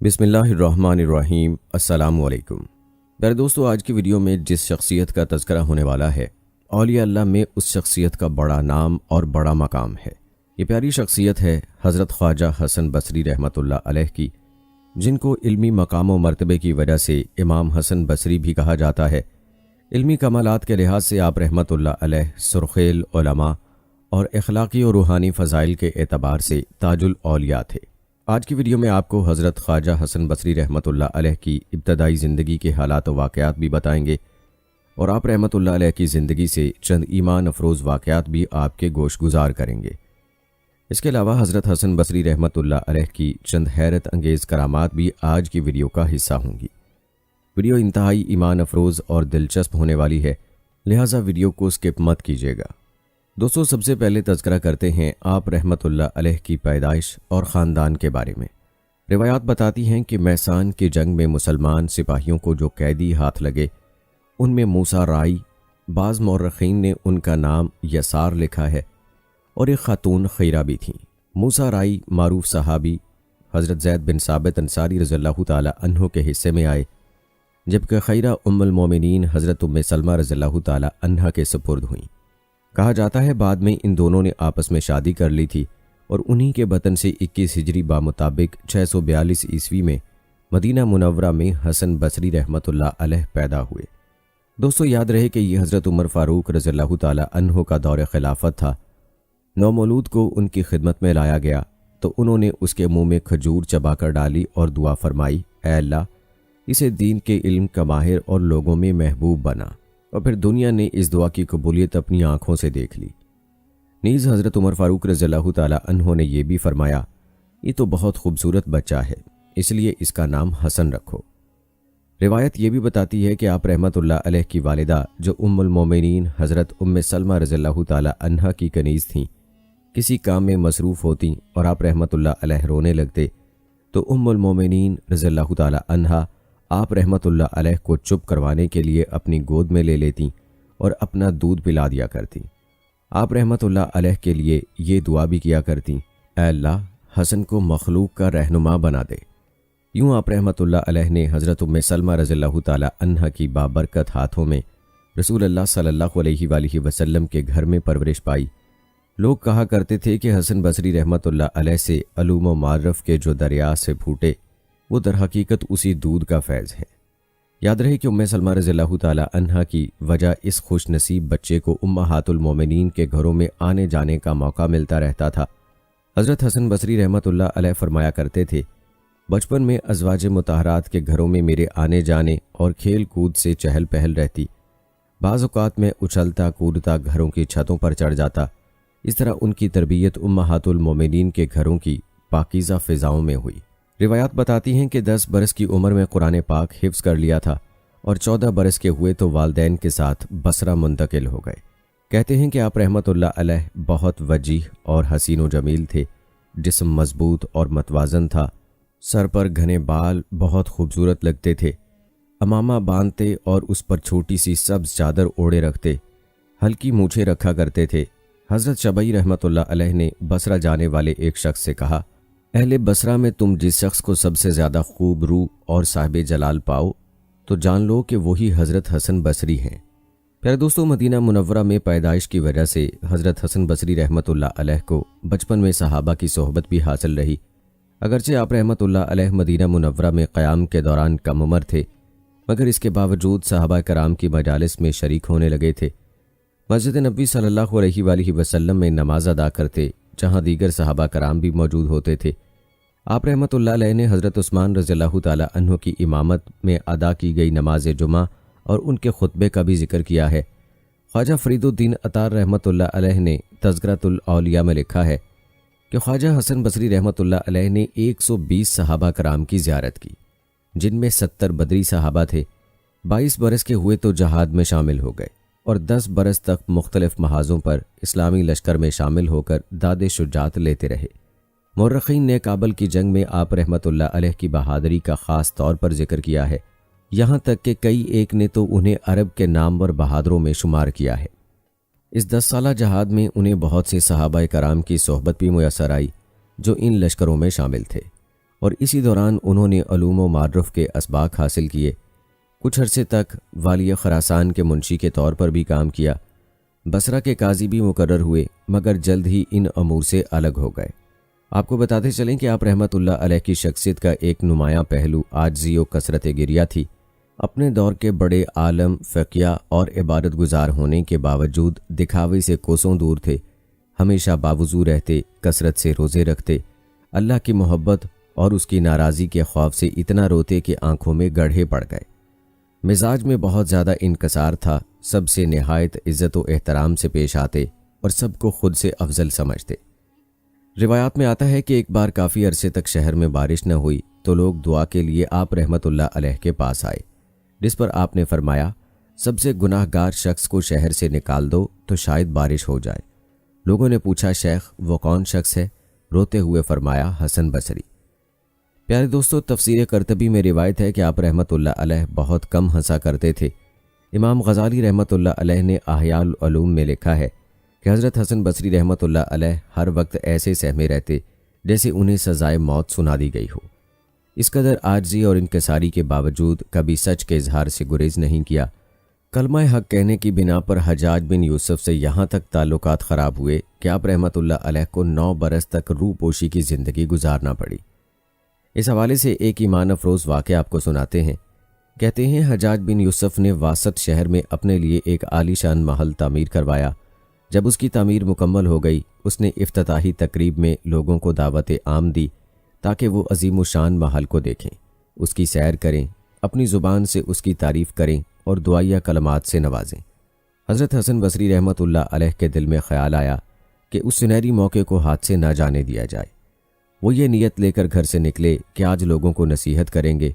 بسم اللہ الرحمن الرحیم۔ السلام علیکم پیارے دوستو، آج کی ویڈیو میں جس شخصیت کا تذکرہ ہونے والا ہے، اولیاء اللہ میں اس شخصیت کا بڑا نام اور بڑا مقام ہے۔ یہ پیاری شخصیت ہے حضرت خواجہ حسن بصری رحمۃ اللہ علیہ کی، جن کو علمی مقام و مرتبے کی وجہ سے امام حسن بصری بھی کہا جاتا ہے۔ علمی کمالات کے لحاظ سے آپ رحمۃ اللہ علیہ سرخیل علماء اور اخلاقی و روحانی فضائل کے اعتبار سے تاج الاولیاء تھے۔ آج کی ویڈیو میں آپ کو حضرت خواجہ حسن بصری رحمۃ اللہ علیہ کی ابتدائی زندگی کے حالات و واقعات بھی بتائیں گے، اور آپ رحمۃ اللہ علیہ کی زندگی سے چند ایمان افروز واقعات بھی آپ کے گوش گزار کریں گے۔ اس کے علاوہ حضرت حسن بصری رحمۃ اللہ علیہ کی چند حیرت انگیز کرامات بھی آج کی ویڈیو کا حصہ ہوں گی۔ ویڈیو انتہائی ایمان افروز اور دلچسپ ہونے والی ہے، لہٰذا ویڈیو کو سکپ مت کیجیے گا۔ دوستو، سب سے پہلے تذکرہ کرتے ہیں آپ رحمۃ اللہ علیہ کی پیدائش اور خاندان کے بارے میں۔ روایات بتاتی ہیں کہ میسان کی جنگ میں مسلمان سپاہیوں کو جو قیدی ہاتھ لگے، ان میں موسیٰ رائی، بعض مورخین نے ان کا نام یسار لکھا ہے، اور ایک خاتون خیرہ بھی تھیں۔ موسیٰ رائی معروف صحابی حضرت زید بن ثابت انصاری رضی اللہ تعالی عنہ کے حصے میں آئے، جبکہ خیرہ ام المومنین حضرت ام سلمہ رضی اللہ تعالی عنہ کے سپرد ہوئیں۔ کہا جاتا ہے بعد میں ان دونوں نے آپس میں شادی کر لی تھی، اور انہی کے بطن سے 21 ہجری بمطابق 642 عیسوی میں مدینہ منورہ میں حسن بصری رحمۃ اللہ علیہ پیدا ہوئے۔ دوستو، یاد رہے کہ یہ حضرت عمر فاروق رضی اللہ تعالی عنہ کا دور خلافت تھا۔ نومولود کو ان کی خدمت میں لایا گیا تو انہوں نے اس کے منہ میں کھجور چبا کر ڈالی اور دعا فرمائی، اے اللہ، اسے دین کے علم کا ماہر اور لوگوں میں محبوب بنا، اور پھر دنیا نے اس دعا کی قبولیت اپنی آنکھوں سے دیکھ لی۔ نیز حضرت عمر فاروق رضی اللہ تعالی عنہ نے یہ بھی فرمایا، یہ تو بہت خوبصورت بچہ ہے، اس لیے اس کا نام حسن رکھو۔ روایت یہ بھی بتاتی ہے کہ آپ رحمۃ اللہ علیہ کی والدہ، جو ام المومنین حضرت ام سلمہ رضی اللہ تعالی عنہ کی کنیز تھیں، کسی کام میں مصروف ہوتیں اور آپ رحمۃ اللہ علیہ رونے لگتے تو ام المومنین رضی اللہ تعالی عنہ آپ رحمۃ اللہ علیہ کو چپ کروانے کے لیے اپنی گود میں لے لیتیں اور اپنا دودھ پلا دیا کرتیں۔ آپ رحمۃ اللہ علیہ کے لیے یہ دعا بھی کیا کرتیں، اے اللہ، حسن کو مخلوق کا رہنما بنا دے۔ یوں آپ رحمۃ اللہ علیہ نے حضرت ام سلمہ رضی اللہ تعالی عنہ کی بابرکت ہاتھوں میں رسول اللہ صلی اللہ علیہ وآلہ وسلم کے گھر میں پرورش پائی۔ لوگ کہا کرتے تھے کہ حسن بصری رحمۃ اللہ علیہ سے علوم و معرف کے جو دریا سے پھوٹے، وہ در حقیقت اسی دودھ کا فیض ہے۔ یاد رہے کہ ام سلمہ رضی اللہ تعالی عنہ کی وجہ اس خوش نصیب بچے کو امہات المومنین کے گھروں میں آنے جانے کا موقع ملتا رہتا تھا۔ حضرت حسن بصری رحمۃ اللہ علیہ فرمایا کرتے تھے، بچپن میں ازواج مطہرات کے گھروں میں میرے آنے جانے اور کھیل کود سے چہل پہل رہتی۔ بعض اوقات میں اچھلتا کودتا گھروں کی چھتوں پر چڑھ جاتا۔ اس طرح ان کی تربیت امہات المومنین کے گھروں کی پاکیزہ فضاؤں میں ہوئی۔ روایات بتاتی ہیں کہ 10 برس کی عمر میں قرآن پاک حفظ کر لیا تھا، اور 14 برس کے ہوئے تو والدین کے ساتھ بصرہ منتقل ہو گئے۔ کہتے ہیں کہ آپ رحمۃ اللہ علیہ بہت وجیح اور حسین و جمیل تھے، جسم مضبوط اور متوازن تھا، سر پر گھنے بال بہت خوبصورت لگتے تھے، امامہ باندھتے اور اس پر چھوٹی سی سبز چادر اوڑے رکھتے، ہلکی مونچھیں رکھا کرتے تھے۔ حضرت شبعی رحمۃ اللہ علیہ نے بصرہ جانے والے ایک شخص سے کہا، اہل بصرہ میں تم جس شخص کو سب سے زیادہ خوب روح اور صاحب جلال پاؤ تو جان لو کہ وہی حضرت حسن بصری ہیں۔ پیارے دوستو، مدینہ منورہ میں پیدائش کی وجہ سے حضرت حسن بصری رحمۃ اللہ علیہ کو بچپن میں صحابہ کی صحبت بھی حاصل رہی۔ اگرچہ آپ رحمۃ اللہ علیہ مدینہ منورہ میں قیام کے دوران کم عمر تھے، مگر اس کے باوجود صحابہ کرام کی مجالس میں شریک ہونے لگے تھے۔ مسجد نبوی صلی اللہ علیہ وآلہ وسلم میں نماز ادا کرتے، جہاں دیگر صحابہ کرام بھی موجود ہوتے تھے۔ آپ رحمۃ اللہ علیہ نے حضرت عثمان رضی اللہ تعالی عنہ کی امامت میں ادا کی گئی نماز جمعہ اور ان کے خطبے کا بھی ذکر کیا ہے۔ خواجہ فرید الدین عطار رحمۃ اللہ علیہ نے تذکرۃ الاولیاء میں لکھا ہے کہ خواجہ حسن بصری رحمۃ اللہ علیہ نے 120 صحابہ کرام کی زیارت کی، جن میں 70 بدری صحابہ تھے۔ 22 برس کے ہوئے تو جہاد میں شامل ہو گئے، اور 10 برس تک مختلف محاذوں پر اسلامی لشکر میں شامل ہو کر داد شجاعت لیتے رہے۔ مورخین نے کابل کی جنگ میں آپ رحمۃ اللہ علیہ کی بہادری کا خاص طور پر ذکر کیا ہے، یہاں تک کہ کئی ایک نے تو انہیں عرب کے نامور بہادروں میں شمار کیا ہے۔ اس 10 سالہ جہاد میں انہیں بہت سے صحابہ کرام کی صحبت بھی میسر آئی جو ان لشکروں میں شامل تھے، اور اسی دوران انہوں نے علوم و معرف کے اسباق حاصل کیے۔ کچھ عرصے تک والی خراسان کے منشی کے طور پر بھی کام کیا۔ بصرہ کے قاضی بھی مقرر ہوئے، مگر جلد ہی ان امور سے الگ ہو گئے۔ آپ کو بتاتے چلیں کہ آپ رحمۃ اللہ علیہ کی شخصیت کا ایک نمایاں پہلو عاجزی و کثرت گریہ تھی۔ اپنے دور کے بڑے عالم، فقیہ اور عبادت گزار ہونے کے باوجود دکھاوے سے کوسوں دور تھے۔ ہمیشہ باوضو رہتے، کثرت سے روزے رکھتے، اللہ کی محبت اور اس کی ناراضی کے خوف سے اتنا روتے کہ آنکھوں میں گڑھے پڑ گئے۔ مزاج میں بہت زیادہ انکسار تھا، سب سے نہایت عزت و احترام سے پیش آتے اور سب کو خود سے افضل سمجھتے۔ روایات میں آتا ہے کہ ایک بار کافی عرصے تک شہر میں بارش نہ ہوئی تو لوگ دعا کے لیے آپ رحمۃ اللہ علیہ کے پاس آئے، جس پر آپ نے فرمایا، سب سے گناہ گار شخص کو شہر سے نکال دو تو شاید بارش ہو جائے۔ لوگوں نے پوچھا، شیخ وہ کون شخص ہے؟ روتے ہوئے فرمایا، حسن بصری۔ پیارے دوستو، تفسیر قرطبی میں روایت ہے کہ آپ رحمۃ اللہ علیہ بہت کم ہنسا کرتے تھے۔ امام غزالی رحمۃ اللہ علیہ نے احیاء العلوم میں لکھا ہے کہ حضرت حسن بصری رحمۃ اللہ علیہ ہر وقت ایسے سہمے رہتے جیسے انہیں سزائے موت سنا دی گئی ہو۔ اس قدر عاجزی اور انکساری کے باوجود کبھی سچ کے اظہار سے گریز نہیں کیا۔ کلمہ حق کہنے کی بنا پر حجاج بن یوسف سے یہاں تک تعلقات خراب ہوئے کہ آپ رحمۃ اللہ علیہ کو 9 برس تک روح پوشی کی زندگی گزارنا پڑی۔ اس حوالے سے ایک ایمان افروز واقعہ آپ کو سناتے ہیں۔ کہتے ہیں حجاج بن یوسف نے واسط شہر میں اپنے لیے ایک عالی شان محل تعمیر کروایا۔ جب اس کی تعمیر مکمل ہو گئی، اس نے افتتاحی تقریب میں لوگوں کو دعوت عام دی تاکہ وہ عظیم الشان محل کو دیکھیں، اس کی سیر کریں، اپنی زبان سے اس کی تعریف کریں اور دعائیہ کلمات سے نوازیں۔ حضرت حسن بصری رحمۃ اللہ علیہ کے دل میں خیال آیا کہ اس سنہری موقع کو ہاتھ سے نہ جانے دیا جائے۔ وہ یہ نیت لے کر گھر سے نکلے کہ آج لوگوں کو نصیحت کریں گے،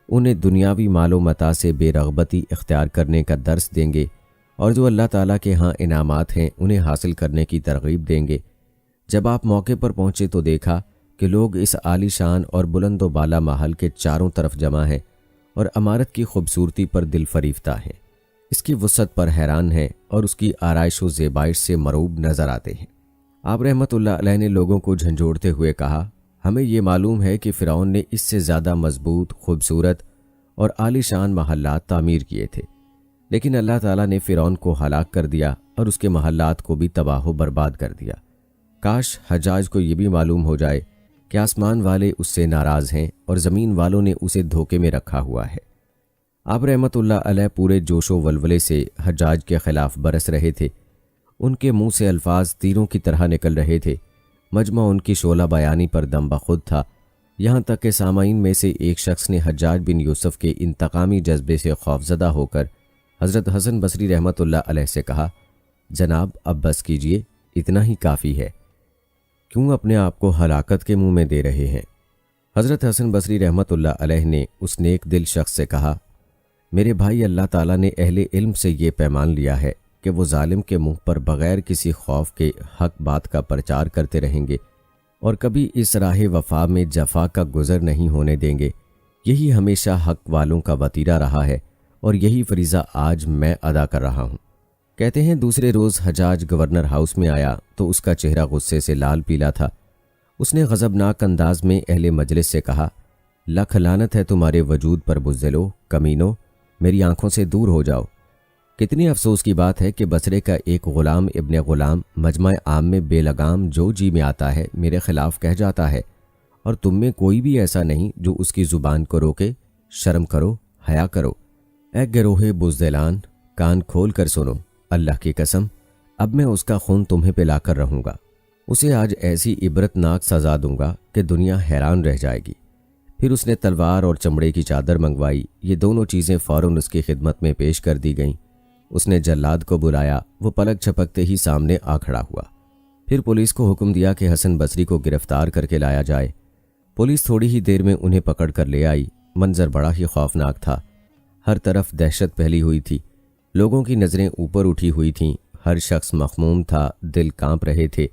انہیں دنیاوی مال و متاع سے بے رغبتی اختیار کرنے کا درس دیں گے اور جو اللہ تعالیٰ کے ہاں انعامات ہیں انہیں حاصل کرنے کی ترغیب دیں گے۔ جب آپ موقع پر پہنچے تو دیکھا کہ لوگ اس عالی شان اور بلند و بالا محل کے چاروں طرف جمع ہیں اور عمارت کی خوبصورتی پر دل فریفتہ ہیں، اس کی وسعت پر حیران ہیں اور اس کی آرائش و زیبائش سے مرعوب نظر آتے ہیں۔ آپ رحمۃ اللہ علیہ نے لوگوں کو جھنجھوڑتے ہوئے کہا، ہمیں یہ معلوم ہے کہ فرعون نے اس سے زیادہ مضبوط، خوبصورت اور عالی شان محلات تعمیر کیے تھے، لیکن اللہ تعالیٰ نے فرعون کو ہلاک کر دیا اور اس کے محلات کو بھی تباہ و برباد کر دیا۔ کاش حجاج کو یہ بھی معلوم ہو جائے کہ آسمان والے اس سے ناراض ہیں اور زمین والوں نے اسے دھوکے میں رکھا ہوا ہے۔ آپ رحمۃ اللہ علیہ پورے جوش و ولولے سے حجاج کے خلاف برس رہے تھے۔ ان کے منہ سے الفاظ تیروں کی طرح نکل رہے تھے۔ مجمع ان کی شعلہ بیانی پر دم بخود تھا، یہاں تک کہ سامعین میں سے ایک شخص نے حجاج بن یوسف کے انتقامی جذبے سے خوفزدہ ہو کر حضرت حسن بصری رحمۃ اللہ علیہ سے کہا، جناب اب بس کیجئے، اتنا ہی کافی ہے، کیوں اپنے آپ کو ہلاکت کے منہ میں دے رہے ہیں؟ حضرت حسن بصری رحمۃ اللہ علیہ نے اس نیک دل شخص سے کہا، میرے بھائی، اللہ تعالیٰ نے اہل علم سے یہ پیمان لیا ہے کہ وہ ظالم کے منہ پر بغیر کسی خوف کے حق بات کا پرچار کرتے رہیں گے اور کبھی اس راہ وفا میں جفا کا گزر نہیں ہونے دیں گے۔ یہی ہمیشہ حق والوں کا وتیرہ رہا ہے اور یہی فریضہ آج میں ادا کر رہا ہوں۔ کہتے ہیں دوسرے روز حجاج گورنر ہاؤس میں آیا تو اس کا چہرہ غصے سے لال پیلا تھا۔ اس نے غضبناک انداز میں اہل مجلس سے کہا، لکھ لعنت ہے تمہارے وجود پر بزدلو، کمینو، میری آنکھوں سے دور ہو جاؤ۔ کتنی افسوس کی بات ہے کہ بصرے کا ایک غلام ابن غلام مجمع عام میں بے لگام جو جی میں آتا ہے میرے خلاف کہہ جاتا ہے، اور تم میں کوئی بھی ایسا نہیں جو اس کی زبان کو روکے۔ شرم کرو، حیا کرو۔ اے گروہ بزدلان، کان کھول کر سنو، اللہ کی قسم اب میں اس کا خون تمہیں پلا کر رہوں گا۔ اسے آج ایسی عبرتناک سزا دوں گا کہ دنیا حیران رہ جائے گی۔ پھر اس نے تلوار اور چمڑے کی چادر منگوائی، یہ دونوں چیزیں فوراً اس کی خدمت میں پیش کر دی گئیں۔ اس نے جلاد کو بلایا، وہ پلک چھپکتے ہی سامنے آ کھڑا ہوا۔ پھر پولیس کو حکم دیا کہ حسن بصری کو گرفتار کر کے لایا جائے۔ پولیس تھوڑی ہی دیر میں انہیں پکڑ کر لے آئی۔ منظر بڑا ہی خوفناک تھا، ہر طرف دہشت پھیلی ہوئی تھی، لوگوں کی نظریں اوپر اٹھی ہوئی تھیں، ہر شخص مخموم تھا، دل کانپ رہے تھے۔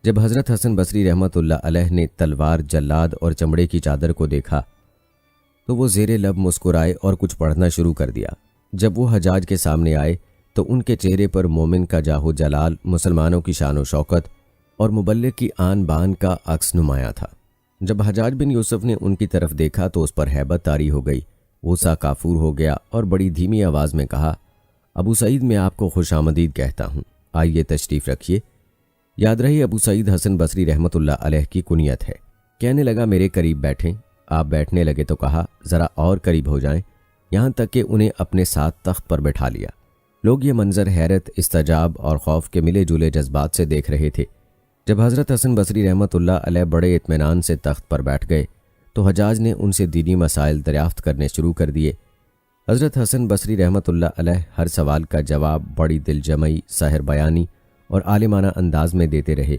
جب حضرت حسن بصری رحمۃ اللہ علیہ نے تلوار، جلاد اور چمڑے کی چادر کو دیکھا تو وہ زیر لب مسکرائے اور کچھ پڑھنا شروع کر دیا۔ جب وہ حجاج کے سامنے آئے تو ان کے چہرے پر مومن کا جاہ و جلال، مسلمانوں کی شان و شوکت اور مبلغ کی آن بان کا عکس نمایاں تھا۔ جب حجاج بن یوسف نے ان کی طرف دیکھا تو اس پر ہیبت طاری ہو گئی، غصہ کافور ہو گیا اور بڑی دھیمی آواز میں کہا، ابو سعید میں آپ کو خوش آمدید کہتا ہوں، آئیے تشریف رکھیے۔ یاد رہی ابو سعید حسن بصری رحمۃ اللہ علیہ کی کنیت ہے۔ کہنے لگا میرے قریب بیٹھیں۔ آپ بیٹھنے لگے تو کہا ذرا اور قریب ہو جائیں، یہاں تک کہ انہیں اپنے ساتھ تخت پر بٹھا لیا۔ لوگ یہ منظر حیرت، استعجاب اور خوف کے ملے جلے جذبات سے دیکھ رہے تھے۔ جب حضرت حسن بصری رحمۃ اللہ علیہ بڑے اطمینان سے تخت پر بیٹھ گئے تو حجاج نے ان سے دینی مسائل دریافت کرنے شروع کر دیے۔ حضرت حسن بصری رحمۃ اللہ علیہ ہر سوال کا جواب بڑی دل جمعی، سحر بیانی اور عالمانہ انداز میں دیتے رہے۔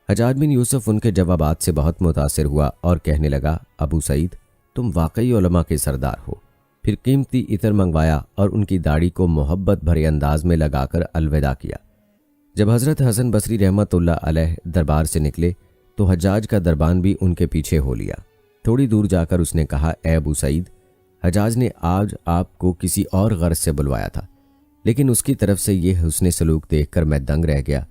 حجاج بن یوسف ان کے جوابات سے بہت متاثر ہوا اور کہنے لگا، ابو سعید تم واقعی علماء کے سردار ہو۔ پھر قیمتی عطر منگوایا اور ان کی داڑھی کو محبت بھرے انداز میں لگا کر الوداع کیا۔ جب حضرت حسن بصری رحمۃ اللہ علیہ دربار سے نکلے تو حجاج کا دربان بھی ان کے پیچھے ہو لیا۔ تھوڑی دور جا کر اس نے کہا، اے ابو سعید، حجاج نے آج آپ کو کسی اور غرض سے بلوایا تھا، لیکن اس کی طرف سے یہ حسن سلوک دیکھ کر میں دنگ رہ گیا۔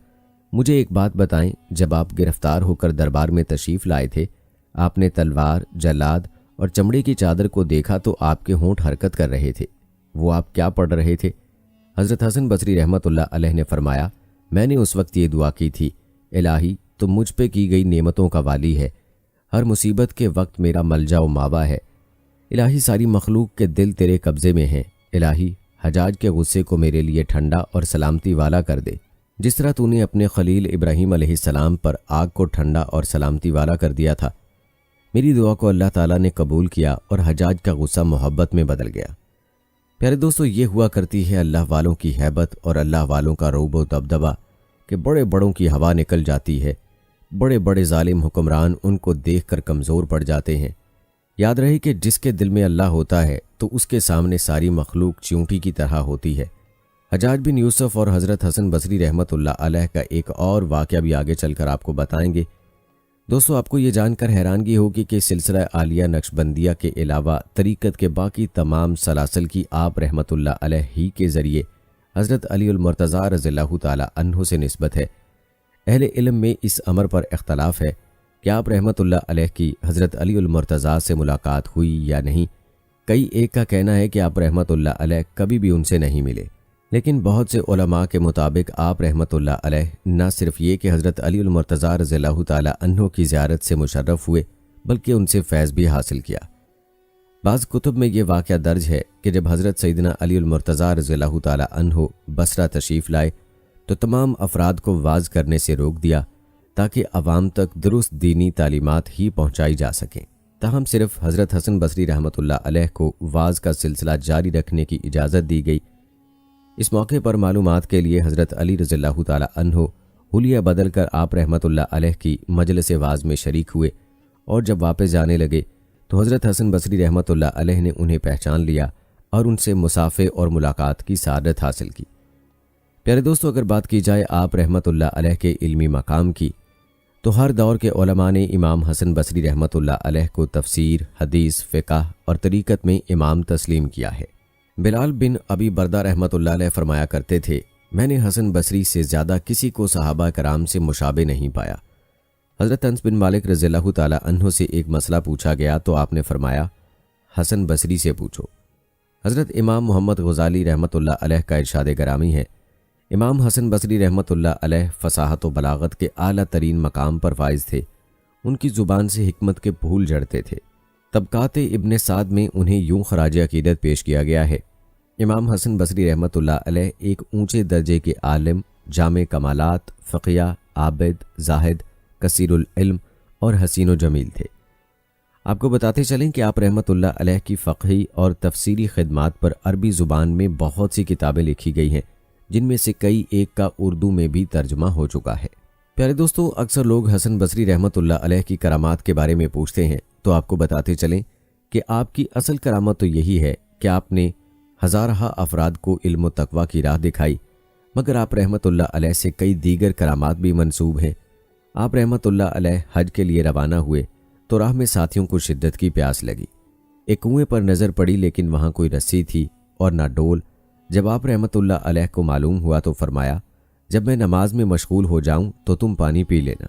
مجھے ایک بات بتائیں، جب آپ گرفتار ہو کر دربار میں تشریف لائے تھے، آپ نے تلوار، جلاد اور چمڑے کی چادر کو دیکھا تو آپ کے ہونٹ حرکت کر رہے تھے، وہ آپ کیا پڑھ رہے تھے؟ حضرت حسن بصری رحمۃ اللہ علیہ نے فرمایا، میں نے اس وقت یہ دعا کی تھی، الہی تم مجھ پہ کی گئی نعمتوں کا والی ہے، ہر مصیبت کے وقت میرا ملجا و ماوا ہے، الہی ساری مخلوق کے دل تیرے قبضے میں ہیں، الہی حجاج کے غصے کو میرے لیے ٹھنڈا اور سلامتی والا کر دے، جس طرح تو نے اپنے خلیل ابراہیم علیہ السلام پر آگ کو ٹھنڈا اور سلامتی والا کر دیا تھا۔ میری دعا کو اللہ تعالیٰ نے قبول کیا اور حجاج کا غصہ محبت میں بدل گیا۔ پیارے دوستو، یہ ہوا کرتی ہے اللہ والوں کی ہیبت اور اللہ والوں کا رعب و دبدبہ کہ بڑے بڑوں کی ہوا نکل جاتی ہے، بڑے بڑے ظالم حکمران ان کو دیکھ کر کمزور پڑ جاتے ہیں۔ یاد رہے کہ جس کے دل میں اللہ ہوتا ہے تو اس کے سامنے ساری مخلوق چیونٹی کی طرح ہوتی ہے۔ حجاج بن یوسف اور حضرت حسن بصری رحمۃ اللہ علیہ کا ایک اور واقعہ بھی آگے چل کر آپ کو بتائیں گے۔ دوستو، آپ کو یہ جان کر حیرانگی ہوگی کہ سلسلہ عالیہ نقشبندیہ کے علاوہ طریقت کے باقی تمام سلاسل کی آپ رحمۃ اللہ علیہ ہی کے ذریعے حضرت علی المرتضیٰ رضی اللہ تعالی عنہ سے نسبت ہے۔ اہل علم میں اس امر پر اختلاف ہے کہ آپ رحمۃ اللہ علیہ کی حضرت علی المرتضیٰ سے ملاقات ہوئی یا نہیں۔ کئی ایک کا کہنا ہے کہ آپ رحمۃ اللہ علیہ کبھی بھی ان سے نہیں ملے، لیکن بہت سے علماء کے مطابق آپ رحمۃ اللہ علیہ نہ صرف یہ کہ حضرت علی المرتضیٰ رضی اللہ تعالی عنہ کی زیارت سے مشرف ہوئے بلکہ ان سے فیض بھی حاصل کیا۔ بعض کتب میں یہ واقعہ درج ہے کہ جب حضرت سیدنا علی المرتضیٰ رضی اللہ تعالی عنہ بصرہ تشریف لائے تو تمام افراد کو واعظ کرنے سے روک دیا تاکہ عوام تک درست دینی تعلیمات ہی پہنچائی جا سکیں۔ تاہم صرف حضرت حسن بصری رحمۃ اللہ علیہ کو واعظ کا سلسلہ جاری رکھنے کی اجازت دی گئی۔ اس موقع پر معلومات کے لیے حضرت علی رضی اللہ تعالی عنہ حلیہ بدل کر آپ رحمۃ اللہ علیہ کی مجلس واعظ میں شریک ہوئے، اور جب واپس جانے لگے تو حضرت حسن بصری رحمۃ اللہ علیہ نے انہیں پہچان لیا اور ان سے مصافحے اور ملاقات کی سعادت حاصل کی۔ پیارے دوستو، اگر بات کی جائے آپ رحمۃ اللہ علیہ کے علمی مقام کی تو ہر دور کے علماء نے امام حسن بصری رحمۃ اللہ علیہ کو تفسیر، حدیث، فقہ اور طریقت میں امام تسلیم کیا ہے۔ بلال بن ابی بردہ رحمۃ اللہ علیہ فرمایا کرتے تھے، میں نے حسن بصری سے زیادہ کسی کو صحابہ کرام سے مشابہ نہیں پایا۔ حضرت انس بن مالک رضی اللہ تعالی عنہ سے ایک مسئلہ پوچھا گیا تو آپ نے فرمایا، حسن بصری سے پوچھو۔ حضرت امام محمد غزالی رحمۃ اللہ علیہ کا ارشاد گرامی ہے، امام حسن بصری رحمۃ اللہ علیہ فصاحت و بلاغت کے اعلیٰ ترین مقام پر فائز تھے، ان کی زبان سے حکمت کے پھول جھڑتے تھے۔ طبقات ابن سعد میں انہیں یوں خراج عقیدت پیش کیا گیا ہے، امام حسن بصری رحمۃ اللہ علیہ ایک اونچے درجے کے عالم، جامع کمالات، فقیہ، عابد، زاہد، کثیر العلم اور حسین و جمیل تھے۔ آپ کو بتاتے چلیں کہ آپ رحمۃ اللہ علیہ کی فقہی اور تفسیری خدمات پر عربی زبان میں بہت سی کتابیں لکھی گئی ہیں، جن میں سے کئی ایک کا اردو میں بھی ترجمہ ہو چکا ہے۔ پیارے دوستو، اکثر لوگ حسن بصری رحمۃ اللہ علیہ کی کرامات کے بارے میں پوچھتے ہیں تو آپ کو بتاتے چلیں کہ آپ کی اصل کرامت تو یہی ہے کہ آپ نے ہزارہ افراد کو علم و تقوی کی راہ دکھائی، مگر آپ رحمۃ اللہ علیہ سے کئی دیگر کرامات بھی منسوب ہیں۔ آپ رحمۃ اللہ علیہ حج کے لیے روانہ ہوئے تو راہ میں ساتھیوں کو شدت کی پیاس لگی، ایک کنویں پر نظر پڑی لیکن وہاں کوئی رسی تھی اور نہ ڈول۔ جب آپ رحمۃ اللہ علیہ کو معلوم ہوا تو فرمایا، جب میں نماز میں مشغول ہو جاؤں تو تم پانی پی لینا۔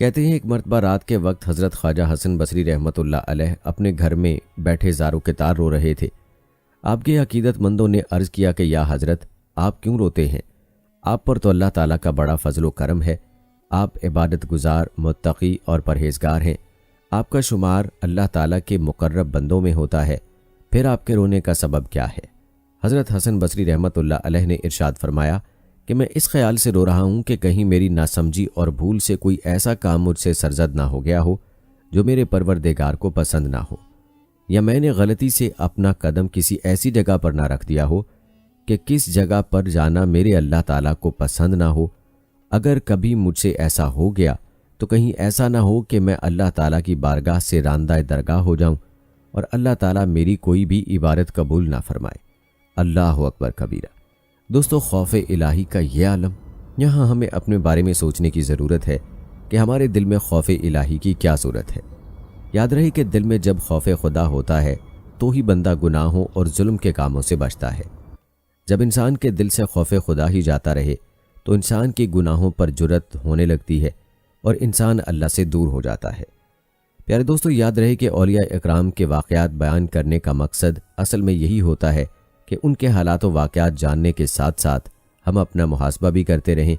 کہتے ہیں ایک مرتبہ رات کے وقت حضرت خواجہ حسن بصری رحمۃ اللہ علیہ اپنے گھر میں بیٹھے زاروں کے تار رو رہے تھے۔ آپ کے عقیدت مندوں نے عرض کیا کہ یا حضرت آپ کیوں روتے ہیں؟ آپ پر تو اللہ تعالیٰ کا بڑا فضل و کرم ہے، آپ عبادت گزار، متقی اور پرہیزگار ہیں، آپ کا شمار اللہ تعالیٰ کے مقرب بندوں میں ہوتا ہے، پھر آپ کے رونے کا سبب کیا ہے؟ حضرت حسن بصری رحمۃ اللہ علیہ نے ارشاد فرمایا کہ میں اس خیال سے رو رہا ہوں کہ کہیں میری ناسمجھی اور بھول سے کوئی ایسا کام مجھ سے سرزد نہ ہو گیا ہو جو میرے پروردگار کو پسند نہ ہو، یا میں نے غلطی سے اپنا قدم کسی ایسی جگہ پر نہ رکھ دیا ہو کہ کس جگہ پر جانا میرے اللہ تعالیٰ کو پسند نہ ہو۔ اگر کبھی مجھ سے ایسا ہو گیا تو کہیں ایسا نہ ہو کہ میں اللہ تعالیٰ کی بارگاہ سے راندہ درگاہ ہو جاؤں اور اللہ تعالیٰ میری کوئی بھی عبادت قبول نہ فرمائے۔ اللہ اکبر کبیرہ۔ دوستو، خوف الہی کا یہ عالم، یہاں ہمیں اپنے بارے میں سوچنے کی ضرورت ہے کہ ہمارے دل میں خوف الہی کی کیا صورت ہے۔ یاد رہے کہ دل میں جب خوف خدا ہوتا ہے تو ہی بندہ گناہوں اور ظلم کے کاموں سے بچتا ہے۔ جب انسان کے دل سے خوف خدا ہی جاتا رہے تو انسان کی گناہوں پر جرأت ہونے لگتی ہے اور انسان اللہ سے دور ہو جاتا ہے۔ پیارے دوستو، یاد رہے کہ اولیاء اکرام کے واقعات بیان کرنے کا مقصد اصل میں یہی ہوتا ہے کہ ان کے حالات و واقعات جاننے کے ساتھ ساتھ ہم اپنا محاسبہ بھی کرتے رہیں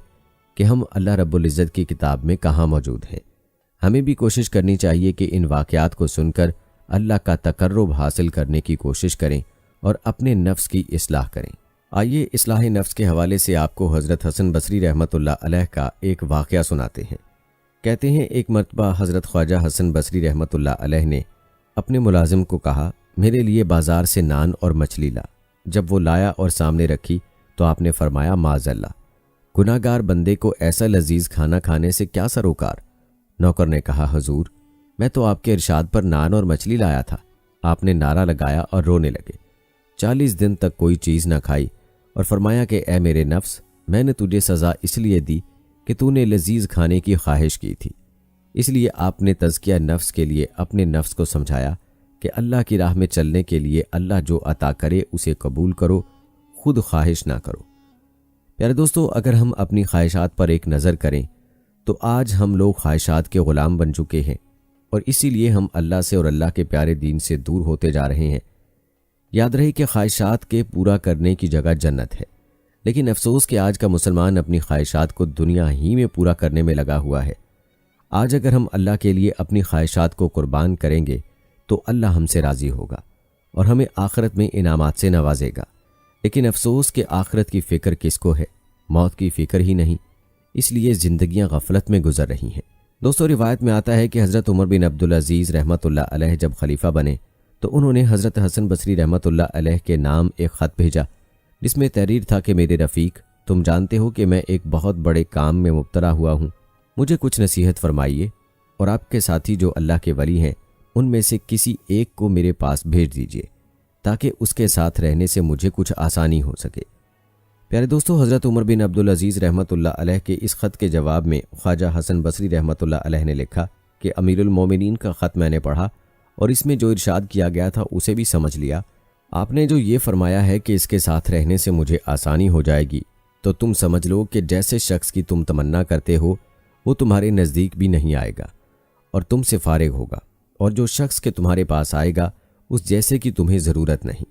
کہ ہم اللہ رب العزت کی کتاب میں کہاں موجود ہیں۔ ہمیں بھی کوشش کرنی چاہیے کہ ان واقعات کو سن کر اللہ کا تقرب حاصل کرنے کی کوشش کریں اور اپنے نفس کی اصلاح کریں۔ آئیے اصلاح نفس کے حوالے سے آپ کو حضرت حسن بصری رحمۃ اللہ علیہ کا ایک واقعہ سناتے ہیں۔ کہتے ہیں ایک مرتبہ حضرت خواجہ حسن بصری رحمۃ اللہ علیہ نے اپنے ملازم کو کہا، میرے لیے بازار سے نان اور مچھلی لا۔ جب وہ لایا اور سامنے رکھی تو آپ نے فرمایا، معاذ اللہ، گناہ گار بندے کو ایسا لذیذ کھانا کھانے سے کیا سروکار؟ نوکر نے کہا، حضور میں تو آپ کے ارشاد پر نان اور مچھلی لایا تھا۔ آپ نے نعرہ لگایا اور رونے لگے۔ 40 دن تک کوئی چیز نہ کھائی اور فرمایا کہ اے میرے نفس، میں نے تجھے سزا اس لیے دی کہ تو نے لذیذ کھانے کی خواہش کی تھی۔ اس لیے آپ نے تزکیہ نفس کے لیے اپنے نفس کو سمجھایا کہ اللہ کی راہ میں چلنے کے لیے اللہ جو عطا کرے اسے قبول کرو، خود خواہش نہ کرو۔ پیارے دوستو، اگر ہم اپنی خواہشات پر ایک نظر کریں تو آج ہم لوگ خواہشات کے غلام بن چکے ہیں اور اسی لیے ہم اللہ سے اور اللہ کے پیارے دین سے دور ہوتے جا رہے ہیں۔ یاد رہے کہ خواہشات کے پورا کرنے کی جگہ جنت ہے، لیکن افسوس کہ آج کا مسلمان اپنی خواہشات کو دنیا ہی میں پورا کرنے میں لگا ہوا ہے۔ آج اگر ہم اللہ کے لیے اپنی خواہشات کو قربان کریں گے تو اللہ ہم سے راضی ہوگا اور ہمیں آخرت میں انعامات سے نوازے گا۔ لیکن افسوس کہ آخرت کی فکر کس کو ہے؟ موت کی فکر ہی نہیں، اس لیے زندگیاں غفلت میں گزر رہی ہیں۔ دوستو، روایت میں آتا ہے کہ حضرت عمر بن عبدالعزیز رحمۃ اللہ علیہ جب خلیفہ بنے تو انہوں نے حضرت حسن بصری رحمۃ اللہ علیہ کے نام ایک خط بھیجا جس میں تحریر تھا کہ میرے رفیق، تم جانتے ہو کہ میں ایک بہت بڑے کام میں مبتلا ہوا ہوں، مجھے کچھ نصیحت فرمائیے اور آپ کے ساتھی جو اللہ کے ولی ہیں ان میں سے کسی ایک کو میرے پاس بھیج دیجیے تاکہ اس کے ساتھ رہنے سے مجھے کچھ آسانی ہو سکے۔ پیارے دوستو، حضرت عمر بن عبدالعزیز رحمۃ اللہ علیہ کے اس خط کے جواب میں خواجہ حسن بصری رحمۃ اللہ علیہ نے لکھا کہ امیر المومنین کا خط میں نے پڑھا اور اس میں جو ارشاد کیا گیا تھا اسے بھی سمجھ لیا۔ آپ نے جو یہ فرمایا ہے کہ اس کے ساتھ رہنے سے مجھے آسانی ہو جائے گی، تو تم سمجھ لو کہ جیسے شخص کی تم تمنا کرتے ہو وہ تمہارے نزدیک بھی نہیں آئے گا اور تم سے فارغ ہوگا، اور جو شخص کے تمہارے پاس آئے گا اس جیسے کی تمہیں ضرورت نہیں،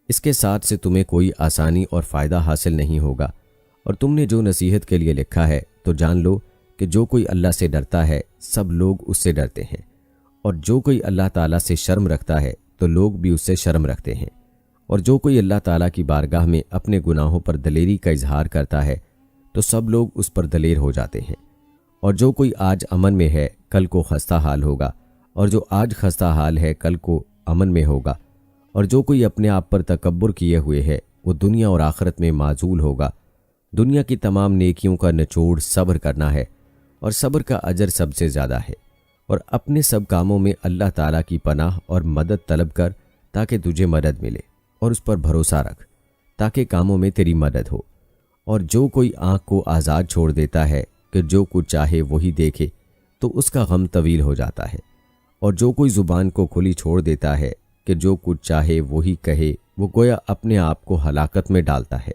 اس کے ساتھ سے تمہیں کوئی آسانی اور فائدہ حاصل نہیں ہوگا۔ اور تم نے جو نصیحت کے لیے لکھا ہے تو جان لو کہ جو کوئی اللہ سے ڈرتا ہے سب لوگ اس سے ڈرتے ہیں، اور جو کوئی اللہ تعالیٰ سے شرم رکھتا ہے تو لوگ بھی اس سے شرم رکھتے ہیں، اور جو کوئی اللہ تعالیٰ کی بارگاہ میں اپنے گناہوں پر دلیری کا اظہار کرتا ہے تو سب لوگ اس پر دلیر ہو جاتے ہیں، اور جو کوئی آج امن میں ہے کل کو خستہ حال ہوگا، اور جو آج خستہ حال ہے کل کو امن میں ہوگا، اور جو کوئی اپنے آپ پر تکبر کیے ہوئے ہے وہ دنیا اور آخرت میں معزول ہوگا۔ دنیا کی تمام نیکیوں کا نچوڑ صبر کرنا ہے، اور صبر کا اجر سب سے زیادہ ہے، اور اپنے سب کاموں میں اللہ تعالیٰ کی پناہ اور مدد طلب کر تاکہ تجھے مدد ملے، اور اس پر بھروسہ رکھ تاکہ کاموں میں تیری مدد ہو۔ اور جو کوئی آنکھ کو آزاد چھوڑ دیتا ہے کہ جو کچھ چاہے وہی دیکھے تو اس کا غم طویل ہو جاتا ہے، اور جو کوئی زبان کو کھلی چھوڑ دیتا ہے کہ جو کچھ چاہے وہی کہے وہ گویا اپنے آپ کو ہلاکت میں ڈالتا ہے۔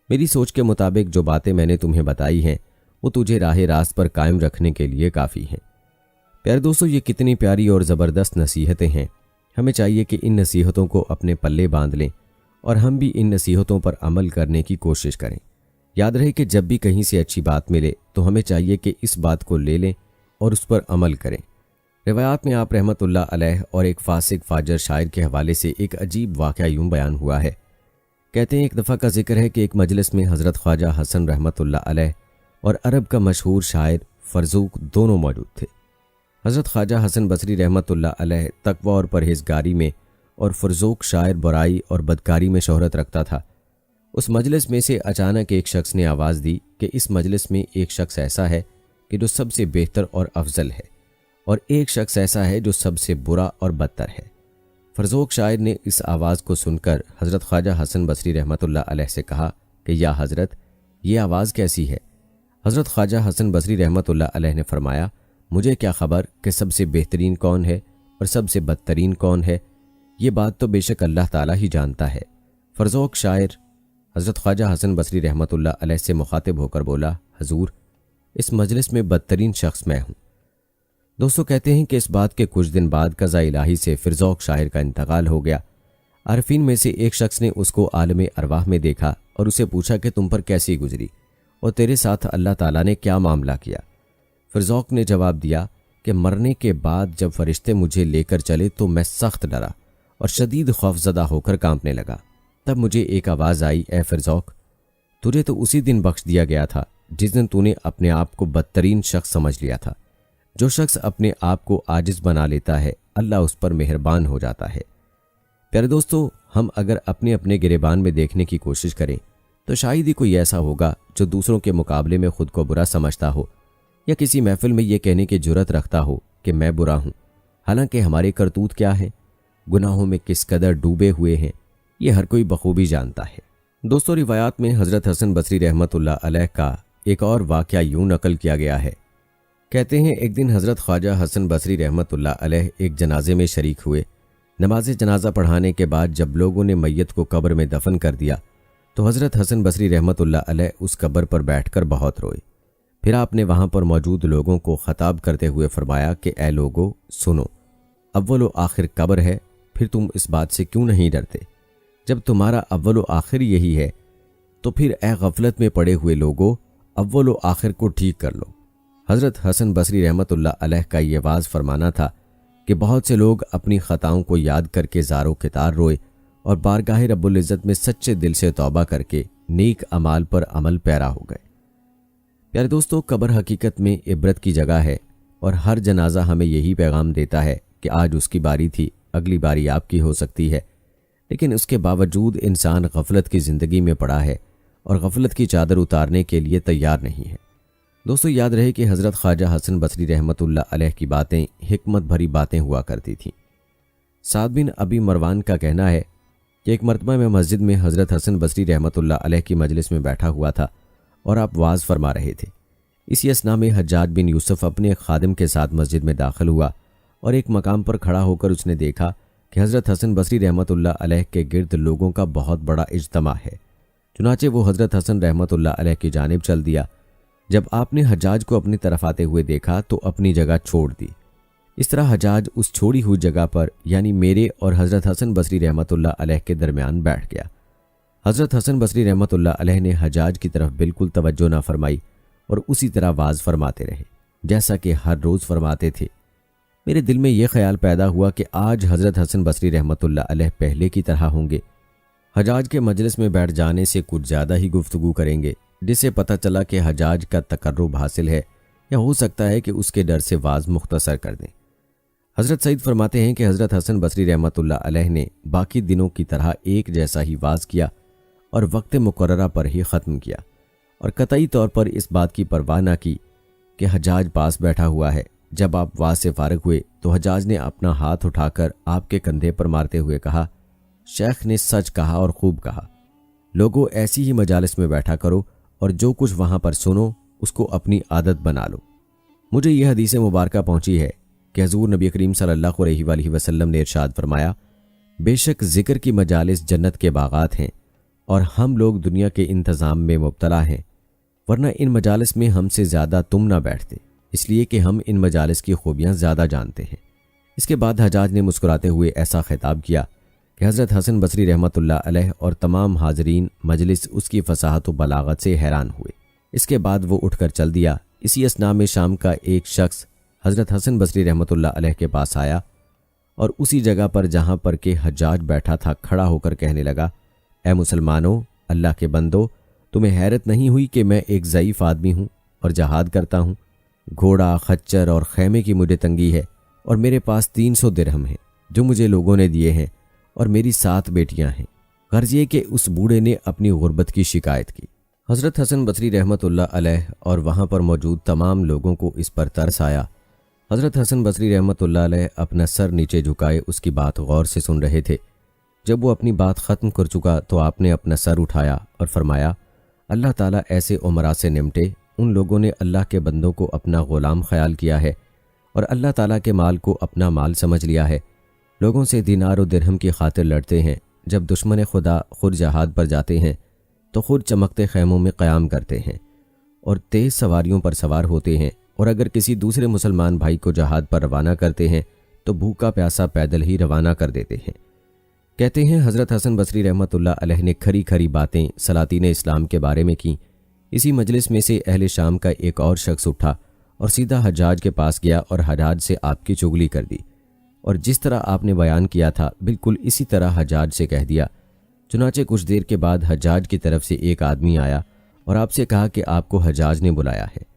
میری سوچ کے مطابق جو باتیں میں نے تمہیں بتائی ہیں وہ تجھے راہ راست پر قائم رکھنے کے لیے کافی ہیں۔ پیارے دوستو، یہ کتنی پیاری اور زبردست نصیحتیں ہیں۔ ہمیں چاہیے کہ ان نصیحتوں کو اپنے پلے باندھ لیں اور ہم بھی ان نصیحتوں پر عمل کرنے کی کوشش کریں۔ یاد رہے کہ جب بھی کہیں سے اچھی بات ملے تو ہمیں چاہیے کہ اس بات کو لے لیں اور اس پر عمل کریں۔ روایات میں آپ رحمۃ اللہ علیہ اور ایک فاسق فاجر شاعر کے حوالے سے ایک عجیب واقعہ یوں بیان ہوا ہے۔ کہتے ہیں ایک دفعہ کا ذکر ہے کہ ایک مجلس میں حضرت خواجہ حسن رحمۃ اللہ علیہ اور عرب کا مشہور شاعر فرزوق دونوں موجود تھے۔ حضرت خواجہ حسن بصری رحمۃ اللہ علیہ تقوی اور پرہیزگاری میں اور فرزوق شاعر برائی اور بدکاری میں شہرت رکھتا تھا۔ اس مجلس میں سے اچانک ایک شخص نے آواز دی کہ اس مجلس میں ایک شخص ایسا ہے کہ جو سب سے بہتر اور افضل ہے، اور ایک شخص ایسا ہے جو سب سے برا اور بدتر ہے۔ فرزوق شاعر نے اس آواز کو سن کر حضرت خواجہ حسن بصری رحمۃ اللہ علیہ سے کہا کہ یا حضرت، یہ آواز کیسی ہے؟ حضرت خواجہ حسن بصری رحمۃ اللہ علیہ نے فرمایا، مجھے کیا خبر کہ سب سے بہترین کون ہے اور سب سے بدترین کون ہے؟ یہ بات تو بے شک اللہ تعالیٰ ہی جانتا ہے۔ فرزوق شاعر حضرت خواجہ حسن بصری رحمۃ اللہ علیہ سے مخاطب ہو کر بولا، حضور، اس مجلس میں بدترین شخص میں ہوں۔ دوستو، کہتے ہیں کہ اس بات کے کچھ دن بعد قضاء الہی سے فرزوق شاعر کا انتقال ہو گیا۔ عارفین میں سے ایک شخص نے اس کو عالم ارواح میں دیکھا اور اسے پوچھا کہ تم پر کیسی گزری اور تیرے ساتھ اللہ تعالیٰ نے کیا معاملہ کیا؟ فرزوق نے جواب دیا کہ مرنے کے بعد جب فرشتے مجھے لے کر چلے تو میں سخت ڈرا اور شدید خوفزدہ ہو کر کانپنے لگا۔ تب مجھے ایک آواز آئی، اے فرزوق، تجھے تو اسی دن بخش دیا گیا تھا جس دن تو نے اپنے آپ کو بدترین شخص سمجھ لیا تھا۔ جو شخص اپنے آپ کو عاجز بنا لیتا ہے، اللہ اس پر مہربان ہو جاتا ہے۔ پیارے دوستو، ہم اگر اپنے اپنے گریبان میں دیکھنے کی کوشش کریں تو شاید ہی کوئی ایسا ہوگا جو دوسروں کے مقابلے میں خود کو برا سمجھتا ہو یا کسی محفل میں یہ کہنے کی جرت رکھتا ہو کہ میں برا ہوں، حالانکہ ہمارے کرتوت کیا ہیں، گناہوں میں کس قدر ڈوبے ہوئے ہیں، یہ ہر کوئی بخوبی جانتا ہے۔ دوستو، روایات میں حضرت حسن بصری رحمۃ اللہ علیہ کا ایک اور واقعہ یوں نقل کیا گیا ہے۔ کہتے ہیں ایک دن حضرت خواجہ حسن بصری رحمۃ اللہ علیہ ایک جنازے میں شریک ہوئے۔ نماز جنازہ پڑھانے کے بعد جب لوگوں نے میت کو قبر میں دفن کر دیا تو حضرت حسن بصری رحمۃ اللہ علیہ اس قبر پر بیٹھ کر بہت روئے۔ پھر آپ نے وہاں پر موجود لوگوں کو خطاب کرتے ہوئے فرمایا کہ اے لوگو، سنو، اول و آخر قبر ہے، پھر تم اس بات سے کیوں نہیں ڈرتے؟ جب تمہارا اول و آخر یہی ہے تو پھر اے غفلت میں پڑے ہوئے لوگو، اول و آخر کو ٹھیک کر لو۔ حضرت حسن بصری رحمۃ اللہ علیہ کا یہ واز فرمانا تھا کہ بہت سے لوگ اپنی خطاؤں کو یاد کر کے زار و کتار روئے اور بارگاہ رب العزت میں سچے دل سے توبہ کر کے نیک اعمال پر عمل پیرا ہو گئے۔ پیارے دوستو، قبر حقیقت میں عبرت کی جگہ ہے اور ہر جنازہ ہمیں یہی پیغام دیتا ہے کہ آج اس کی باری تھی، اگلی باری آپ کی ہو سکتی ہے، لیکن اس کے باوجود انسان غفلت کی زندگی میں پڑا ہے اور غفلت کی چادر اتارنے کے لیے تیار نہیں ہے۔ دوستو، یاد رہے کہ حضرت خواجہ حسن بصری رحمۃ اللہ علیہ کی باتیں حکمت بھری باتیں ہوا کرتی تھیں۔ سعد بن ابی مروان کا کہنا ہے کہ ایک مرتبہ میں مسجد میں حضرت حسن بصری رحمۃ اللہ علیہ کی مجلس میں بیٹھا ہوا تھا اور آپ واز فرما رہے تھے۔ اسی اثنا میں حجاج بن یوسف اپنے خادم کے ساتھ مسجد میں داخل ہوا اور ایک مقام پر کھڑا ہو کر اس نے دیکھا کہ حضرت حسن بصری رحمۃ اللہ علیہ کے گرد لوگوں کا بہت بڑا اجتماع ہے۔ چنانچہ وہ حضرت حسن رحمۃ اللہ علیہ کی جانب چل دیا۔ جب آپ نے حجاج کو اپنی طرف آتے ہوئے دیکھا تو اپنی جگہ چھوڑ دی۔ اس طرح حجاج اس چھوڑی ہوئی جگہ پر یعنی میرے اور حضرت حسن بصری رحمۃ اللہ علیہ کے درمیان بیٹھ گیا۔ حضرت حسن بصری رحمۃ اللہ علیہ نے حجاج کی طرف بالکل توجہ نہ فرمائی اور اسی طرح واز فرماتے رہے جیسا کہ ہر روز فرماتے تھے۔ میرے دل میں یہ خیال پیدا ہوا کہ آج حضرت حسن بصری رحمۃ اللہ علیہ پہلے کی طرح ہوں گے، حجاج کے مجلس میں بیٹھ جانے سے کچھ زیادہ ہی گفتگو کریں گے، جس سے پتہ چلا کہ حجاج کا تقرب حاصل ہے یا ہو سکتا ہے کہ اس کے ڈر سے واز مختصر کر دیں۔ حضرت سعید فرماتے ہیں کہ حضرت حسن بصری رحمۃ اللہ علیہ نے باقی دنوں کی طرح ایک جیسا ہی واز کیا اور وقت مقررہ پر ہی ختم کیا، اور قطعی طور پر اس بات کی پرواہ نہ کی کہ حجاج پاس بیٹھا ہوا ہے۔ جب آپ واز سے فارغ ہوئے تو حجاج نے اپنا ہاتھ اٹھا کر آپ کے کندھے پر مارتے ہوئے کہا، شیخ نے سچ کہا اور خوب کہا، لوگوں ایسی ہی مجالس میں بیٹھا کرو اور جو کچھ وہاں پر سنو اس کو اپنی عادت بنا لو۔ مجھے یہ حدیث مبارکہ پہنچی ہے کہ حضور نبی کریم صلی اللہ علیہ وآلہ وسلم نے ارشاد فرمایا، بے شک ذکر کی مجالس جنت کے باغات ہیں اور ہم لوگ دنیا کے انتظام میں مبتلا ہیں، ورنہ ان مجالس میں ہم سے زیادہ تم نہ بیٹھتے، اس لیے کہ ہم ان مجالس کی خوبیاں زیادہ جانتے ہیں۔ اس کے بعد حجاج نے مسکراتے ہوئے ایسا خطاب کیا کہ حضرت حسن بصری رحمۃ اللہ علیہ اور تمام حاضرین مجلس اس کی فصاحت و بلاغت سے حیران ہوئے۔ اس کے بعد وہ اٹھ کر چل دیا۔ اسی اثناء میں شام کا ایک شخص حضرت حسن بصری رحمۃ اللہ علیہ کے پاس آیا اور اسی جگہ پر جہاں پر کہ حجاج بیٹھا تھا کھڑا ہو کر کہنے لگا، اے مسلمانوں، اللہ کے بندو، تمہیں حیرت نہیں ہوئی کہ میں ایک ضعیف آدمی ہوں اور جہاد کرتا ہوں؟ گھوڑا، خچر اور خیمے کی مجھے تنگی ہے، اور میرے پاس 300 درہم ہیں جو مجھے لوگوں نے دیے ہیں، اور میری 7 بیٹیاں ہیں۔ غرض یہ کہ اس بوڑھے نے اپنی غربت کی شکایت کی۔ حضرت حسن بصری رحمۃ اللہ علیہ اور وہاں پر موجود تمام لوگوں کو اس پر ترس آیا۔ حضرت حسن بصری رحمۃ اللہ علیہ اپنا سر نیچے جھکائے اس کی بات غور سے سن رہے تھے۔ جب وہ اپنی بات ختم کر چکا تو آپ نے اپنا سر اٹھایا اور فرمایا، اللہ تعالیٰ ایسے عمرا سے نمٹے۔ ان لوگوں نے اللہ کے بندوں کو اپنا غلام خیال کیا ہے اور اللہ تعالیٰ کے مال کو اپنا مال سمجھ لیا ہے۔ لوگوں سے دینار و درہم کی خاطر لڑتے ہیں، جب دشمن خدا خود جہاد پر جاتے ہیں تو خود چمکتے خیموں میں قیام کرتے ہیں اور تیز سواریوں پر سوار ہوتے ہیں، اور اگر کسی دوسرے مسلمان بھائی کو جہاد پر روانہ کرتے ہیں تو بھوکا پیاسا پیدل ہی روانہ کر دیتے ہیں۔ کہتے ہیں حضرت حسن بصری رحمۃ اللہ علیہ نے کھری کھری باتیں سلاطین اسلام کے بارے میں کیں۔ اسی مجلس میں سے اہل شام کا ایک اور شخص اٹھا اور سیدھا حجاج کے پاس گیا اور حجاج سے آپ کی چغلی کر دی، اور جس طرح آپ نے بیان کیا تھا بالکل اسی طرح حجاج سے کہہ دیا۔ چنانچہ کچھ دیر کے بعد حجاج کی طرف سے ایک آدمی آیا اور آپ سے کہا کہ آپ کو حجاج نے بلایا ہے۔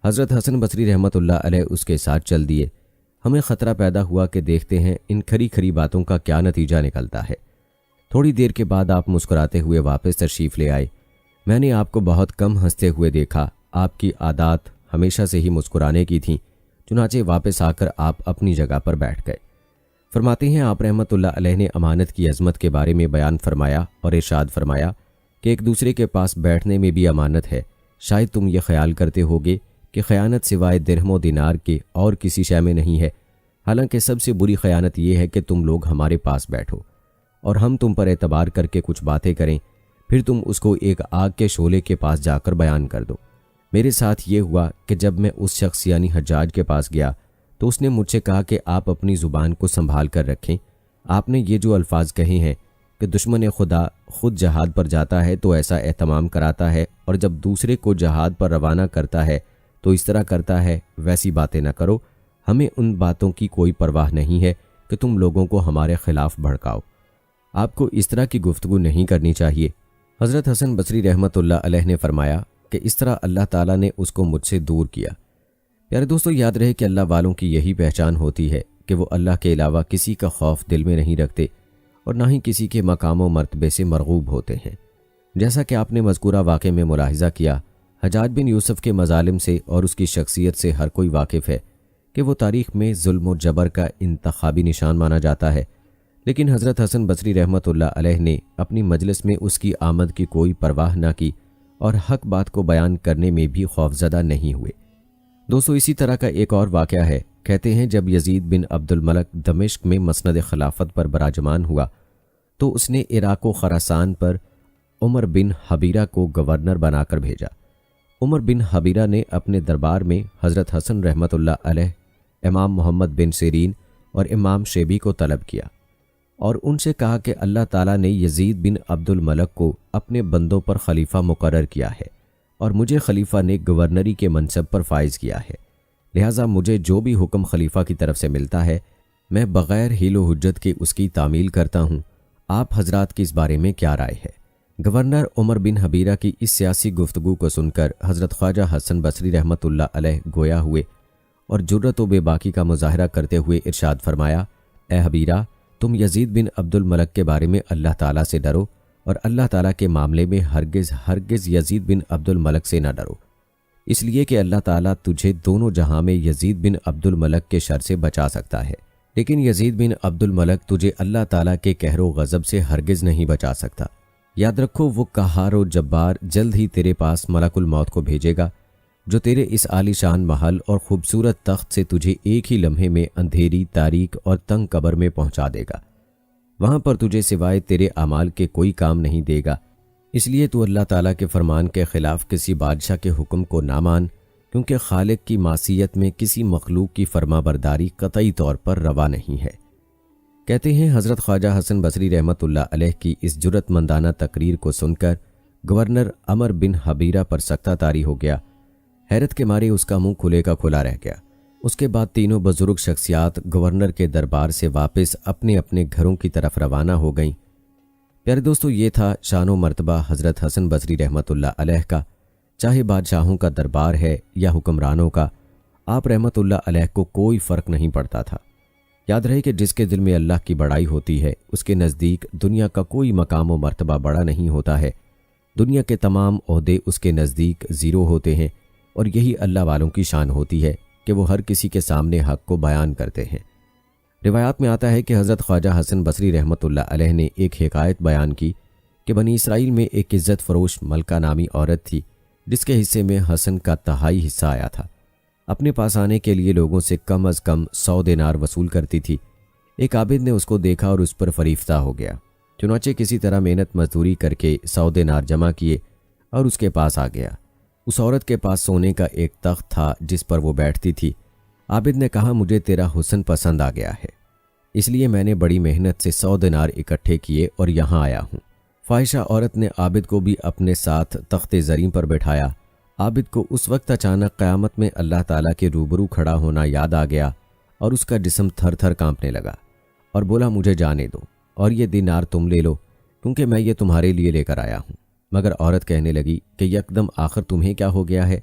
حضرت حسن بصری رحمۃ اللہ علیہ اس کے ساتھ چل دیے۔ ہمیں خطرہ پیدا ہوا کہ دیکھتے ہیں ان کھری کھری باتوں کا کیا نتیجہ نکلتا ہے۔ تھوڑی دیر کے بعد آپ مسکراتے ہوئے واپس تشریف لے آئے۔ میں نے آپ کو بہت کم ہنستے ہوئے دیکھا۔ آپ کی عادات ہمیشہ سے ہی مسکرانے کی تھیں، چنانچہ واپس آ کر آپ اپنی جگہ پر بیٹھ گئے۔ فرماتے ہیں آپ رحمۃ اللہ علیہ نے امانت کی عظمت کے بارے میں بیان فرمایا اور ارشاد فرمایا کہ ایک دوسرے کے پاس بیٹھنے میں بھی امانت ہے۔ شاید تم یہ خیال کرتے ہوگے کہ خیانت سوائے درہم و دینار کے اور کسی شے میں نہیں ہے، حالانکہ سب سے بری خیانت یہ ہے کہ تم لوگ ہمارے پاس بیٹھو اور ہم تم پر اعتبار کر کے کچھ باتیں کریں، پھر تم اس کو ایک آگ کے شعلے کے پاس جا کر بیان کر دو۔ میرے ساتھ یہ ہوا کہ جب میں اس شخص یعنی حجاج کے پاس گیا تو اس نے مجھ سے کہا کہ آپ اپنی زبان کو سنبھال کر رکھیں۔ آپ نے یہ جو الفاظ کہے ہیں کہ دشمن خدا خود جہاد پر جاتا ہے تو ایسا اہتمام کراتا ہے، اور جب دوسرے کو جہاد پر روانہ کرتا ہے تو اس طرح کرتا ہے، ویسی باتیں نہ کرو۔ ہمیں ان باتوں کی کوئی پرواہ نہیں ہے کہ تم لوگوں کو ہمارے خلاف بھڑکاؤ۔ آپ کو اس طرح کی گفتگو نہیں کرنی چاہیے۔ حضرت حسن بصری رحمۃ اللہ علیہ نے فرمایا کہ اس طرح اللہ تعالیٰ نے اس کو مجھ سے دور کیا۔ پیارے دوستو، یاد رہے کہ اللہ والوں کی یہی پہچان ہوتی ہے کہ وہ اللہ کے علاوہ کسی کا خوف دل میں نہیں رکھتے اور نہ ہی کسی کے مقام و مرتبے سے مرغوب ہوتے ہیں۔ جیسا کہ آپ نے مذکورہ واقعے میں ملاحظہ کیا، حجاج بن یوسف کے مظالم سے اور اس کی شخصیت سے ہر کوئی واقف ہے کہ وہ تاریخ میں ظلم و جبر کا انتخابی نشان مانا جاتا ہے، لیکن حضرت حسن بصری رحمۃ اللہ علیہ نے اپنی مجلس میں اس کی آمد کی کوئی پرواہ نہ کی اور حق بات کو بیان کرنے میں بھی خوفزدہ نہیں ہوئے۔ دوستو، اسی طرح کا ایک اور واقعہ ہے۔ کہتے ہیں جب یزید بن عبد الملک دمشق میں مسند خلافت پر براجمان ہوا تو اس نے عراق و خراسان پر عمر بن حبیرہ کو گورنر بنا کر بھیجا۔ عمر بن حبیرہ نے اپنے دربار میں حضرت حسن رحمۃ اللہ علیہ، امام محمد بن سیرین اور امام شیبی کو طلب کیا اور ان سے کہا کہ اللہ تعالیٰ نے یزید بن عبد الملک کو اپنے بندوں پر خلیفہ مقرر کیا ہے اور مجھے خلیفہ نے گورنری کے منصب پر فائز کیا ہے، لہٰذا مجھے جو بھی حکم خلیفہ کی طرف سے ملتا ہے میں بغیر حیل و حجت کے اس کی تعمیل کرتا ہوں۔ آپ حضرات کی اس بارے میں کیا رائے ہے؟ گورنر عمر بن حبیرہ کی اس سیاسی گفتگو کو سن کر حضرت خواجہ حسن بصری رحمۃ اللہ علیہ گویا ہوئے اور جرأت و بے باکی کا مظاہرہ کرتے ہوئے ارشاد فرمایا، اے حبیرہ، تم یزید بن عبد الملک کے بارے میں اللہ تعالیٰ سے ڈرو اور اللہ تعالیٰ کے معاملے میں ہرگز یزید بن عبد الملک سے نہ ڈرو، اس لیے کہ اللہ تعالیٰ تجھے دونوں جہاں میں یزید بن عبد الملک کے شر سے بچا سکتا ہے، لیکن یزید بن عبد الملک تجھے اللہ تعالیٰ کے قہر و غضب سے ہرگز نہیں بچا سکتا۔ یاد رکھو وہ قہار و جبار جلد ہی تیرے پاس ملک الموت کو بھیجے گا جو تیرے اس عالی شان محل اور خوبصورت تخت سے تجھے ایک ہی لمحے میں اندھیری، تاریک اور تنگ قبر میں پہنچا دے گا۔ وہاں پر تجھے سوائے تیرے اعمال کے کوئی کام نہیں دے گا، اس لیے تو اللہ تعالیٰ کے فرمان کے خلاف کسی بادشاہ کے حکم کو نہ مان، کیونکہ خالق کی معصیت میں کسی مخلوق کی فرما برداری قطعی طور پر روا نہیں ہے۔ کہتے ہیں حضرت خواجہ حسن بصری رحمۃ اللہ علیہ کی اس جرأت مندانہ تقریر کو سن کر گورنر عمر بن حبیرہ پر سکتہ طاری ہو گیا۔ حیرت کے مارے اس کا منہ کھلے کا کھلا رہ گیا۔ اس کے بعد تینوں بزرگ شخصیات گورنر کے دربار سے واپس اپنے اپنے گھروں کی طرف روانہ ہو گئیں۔ پیارے دوستو، یہ تھا شان و مرتبہ حضرت حسن بصری رحمۃ اللہ علیہ کا۔ چاہے بادشاہوں کا دربار ہے یا حکمرانوں کا، آپ رحمۃ اللہ علیہ کو کوئی فرق نہیں پڑتا تھا۔ یاد رہے کہ جس کے دل میں اللہ کی بڑائی ہوتی ہے، اس کے نزدیک دنیا کا کوئی مقام و مرتبہ بڑا نہیں ہوتا ہے۔ دنیا کے تمام عہدے اس کے نزدیک زیرو ہوتے ہیں، اور یہی اللہ والوں کی شان ہوتی ہے کہ وہ ہر کسی کے سامنے حق کو بیان کرتے ہیں۔ روایات میں آتا ہے کہ حضرت خواجہ حسن بصری رحمۃ اللہ علیہ نے ایک حکایت بیان کی کہ بنی اسرائیل میں ایک عزت فروش ملکہ نامی عورت تھی، جس کے حصے میں حسن کا تہائی حصہ آیا تھا۔ اپنے پاس آنے کے لیے لوگوں سے کم از کم 100 دینار وصول کرتی تھی۔ ایک عابد نے اس کو دیکھا اور اس پر فریفتہ ہو گیا۔ چنانچہ کسی طرح محنت مزدوری کر کے 100 دینار جمع کیے اور اس کے پاس آ گیا۔ اس عورت کے پاس سونے کا ایک تخت تھا جس پر وہ بیٹھتی تھی۔ عابد نے کہا، مجھے تیرا حسن پسند آ گیا ہے، اس لیے میں نے بڑی محنت سے 100 دینار اکٹھے کیے اور یہاں آیا ہوں۔ فاحشہ عورت نے عابد کو بھی اپنے ساتھ تخت زریں پر بٹھایا۔ عابد کو اس وقت اچانک قیامت میں اللہ تعالیٰ کے روبرو کھڑا ہونا یاد آ گیا اور اس کا جسم تھر تھر کانپنے لگا اور بولا، مجھے جانے دو اور یہ دینار تم لے لو، کیونکہ میں یہ تمہارے لیے لے کر آیا ہوں۔ مگر عورت کہنے لگی کہ یکدم آخر تمہیں کیا ہو گیا ہے؟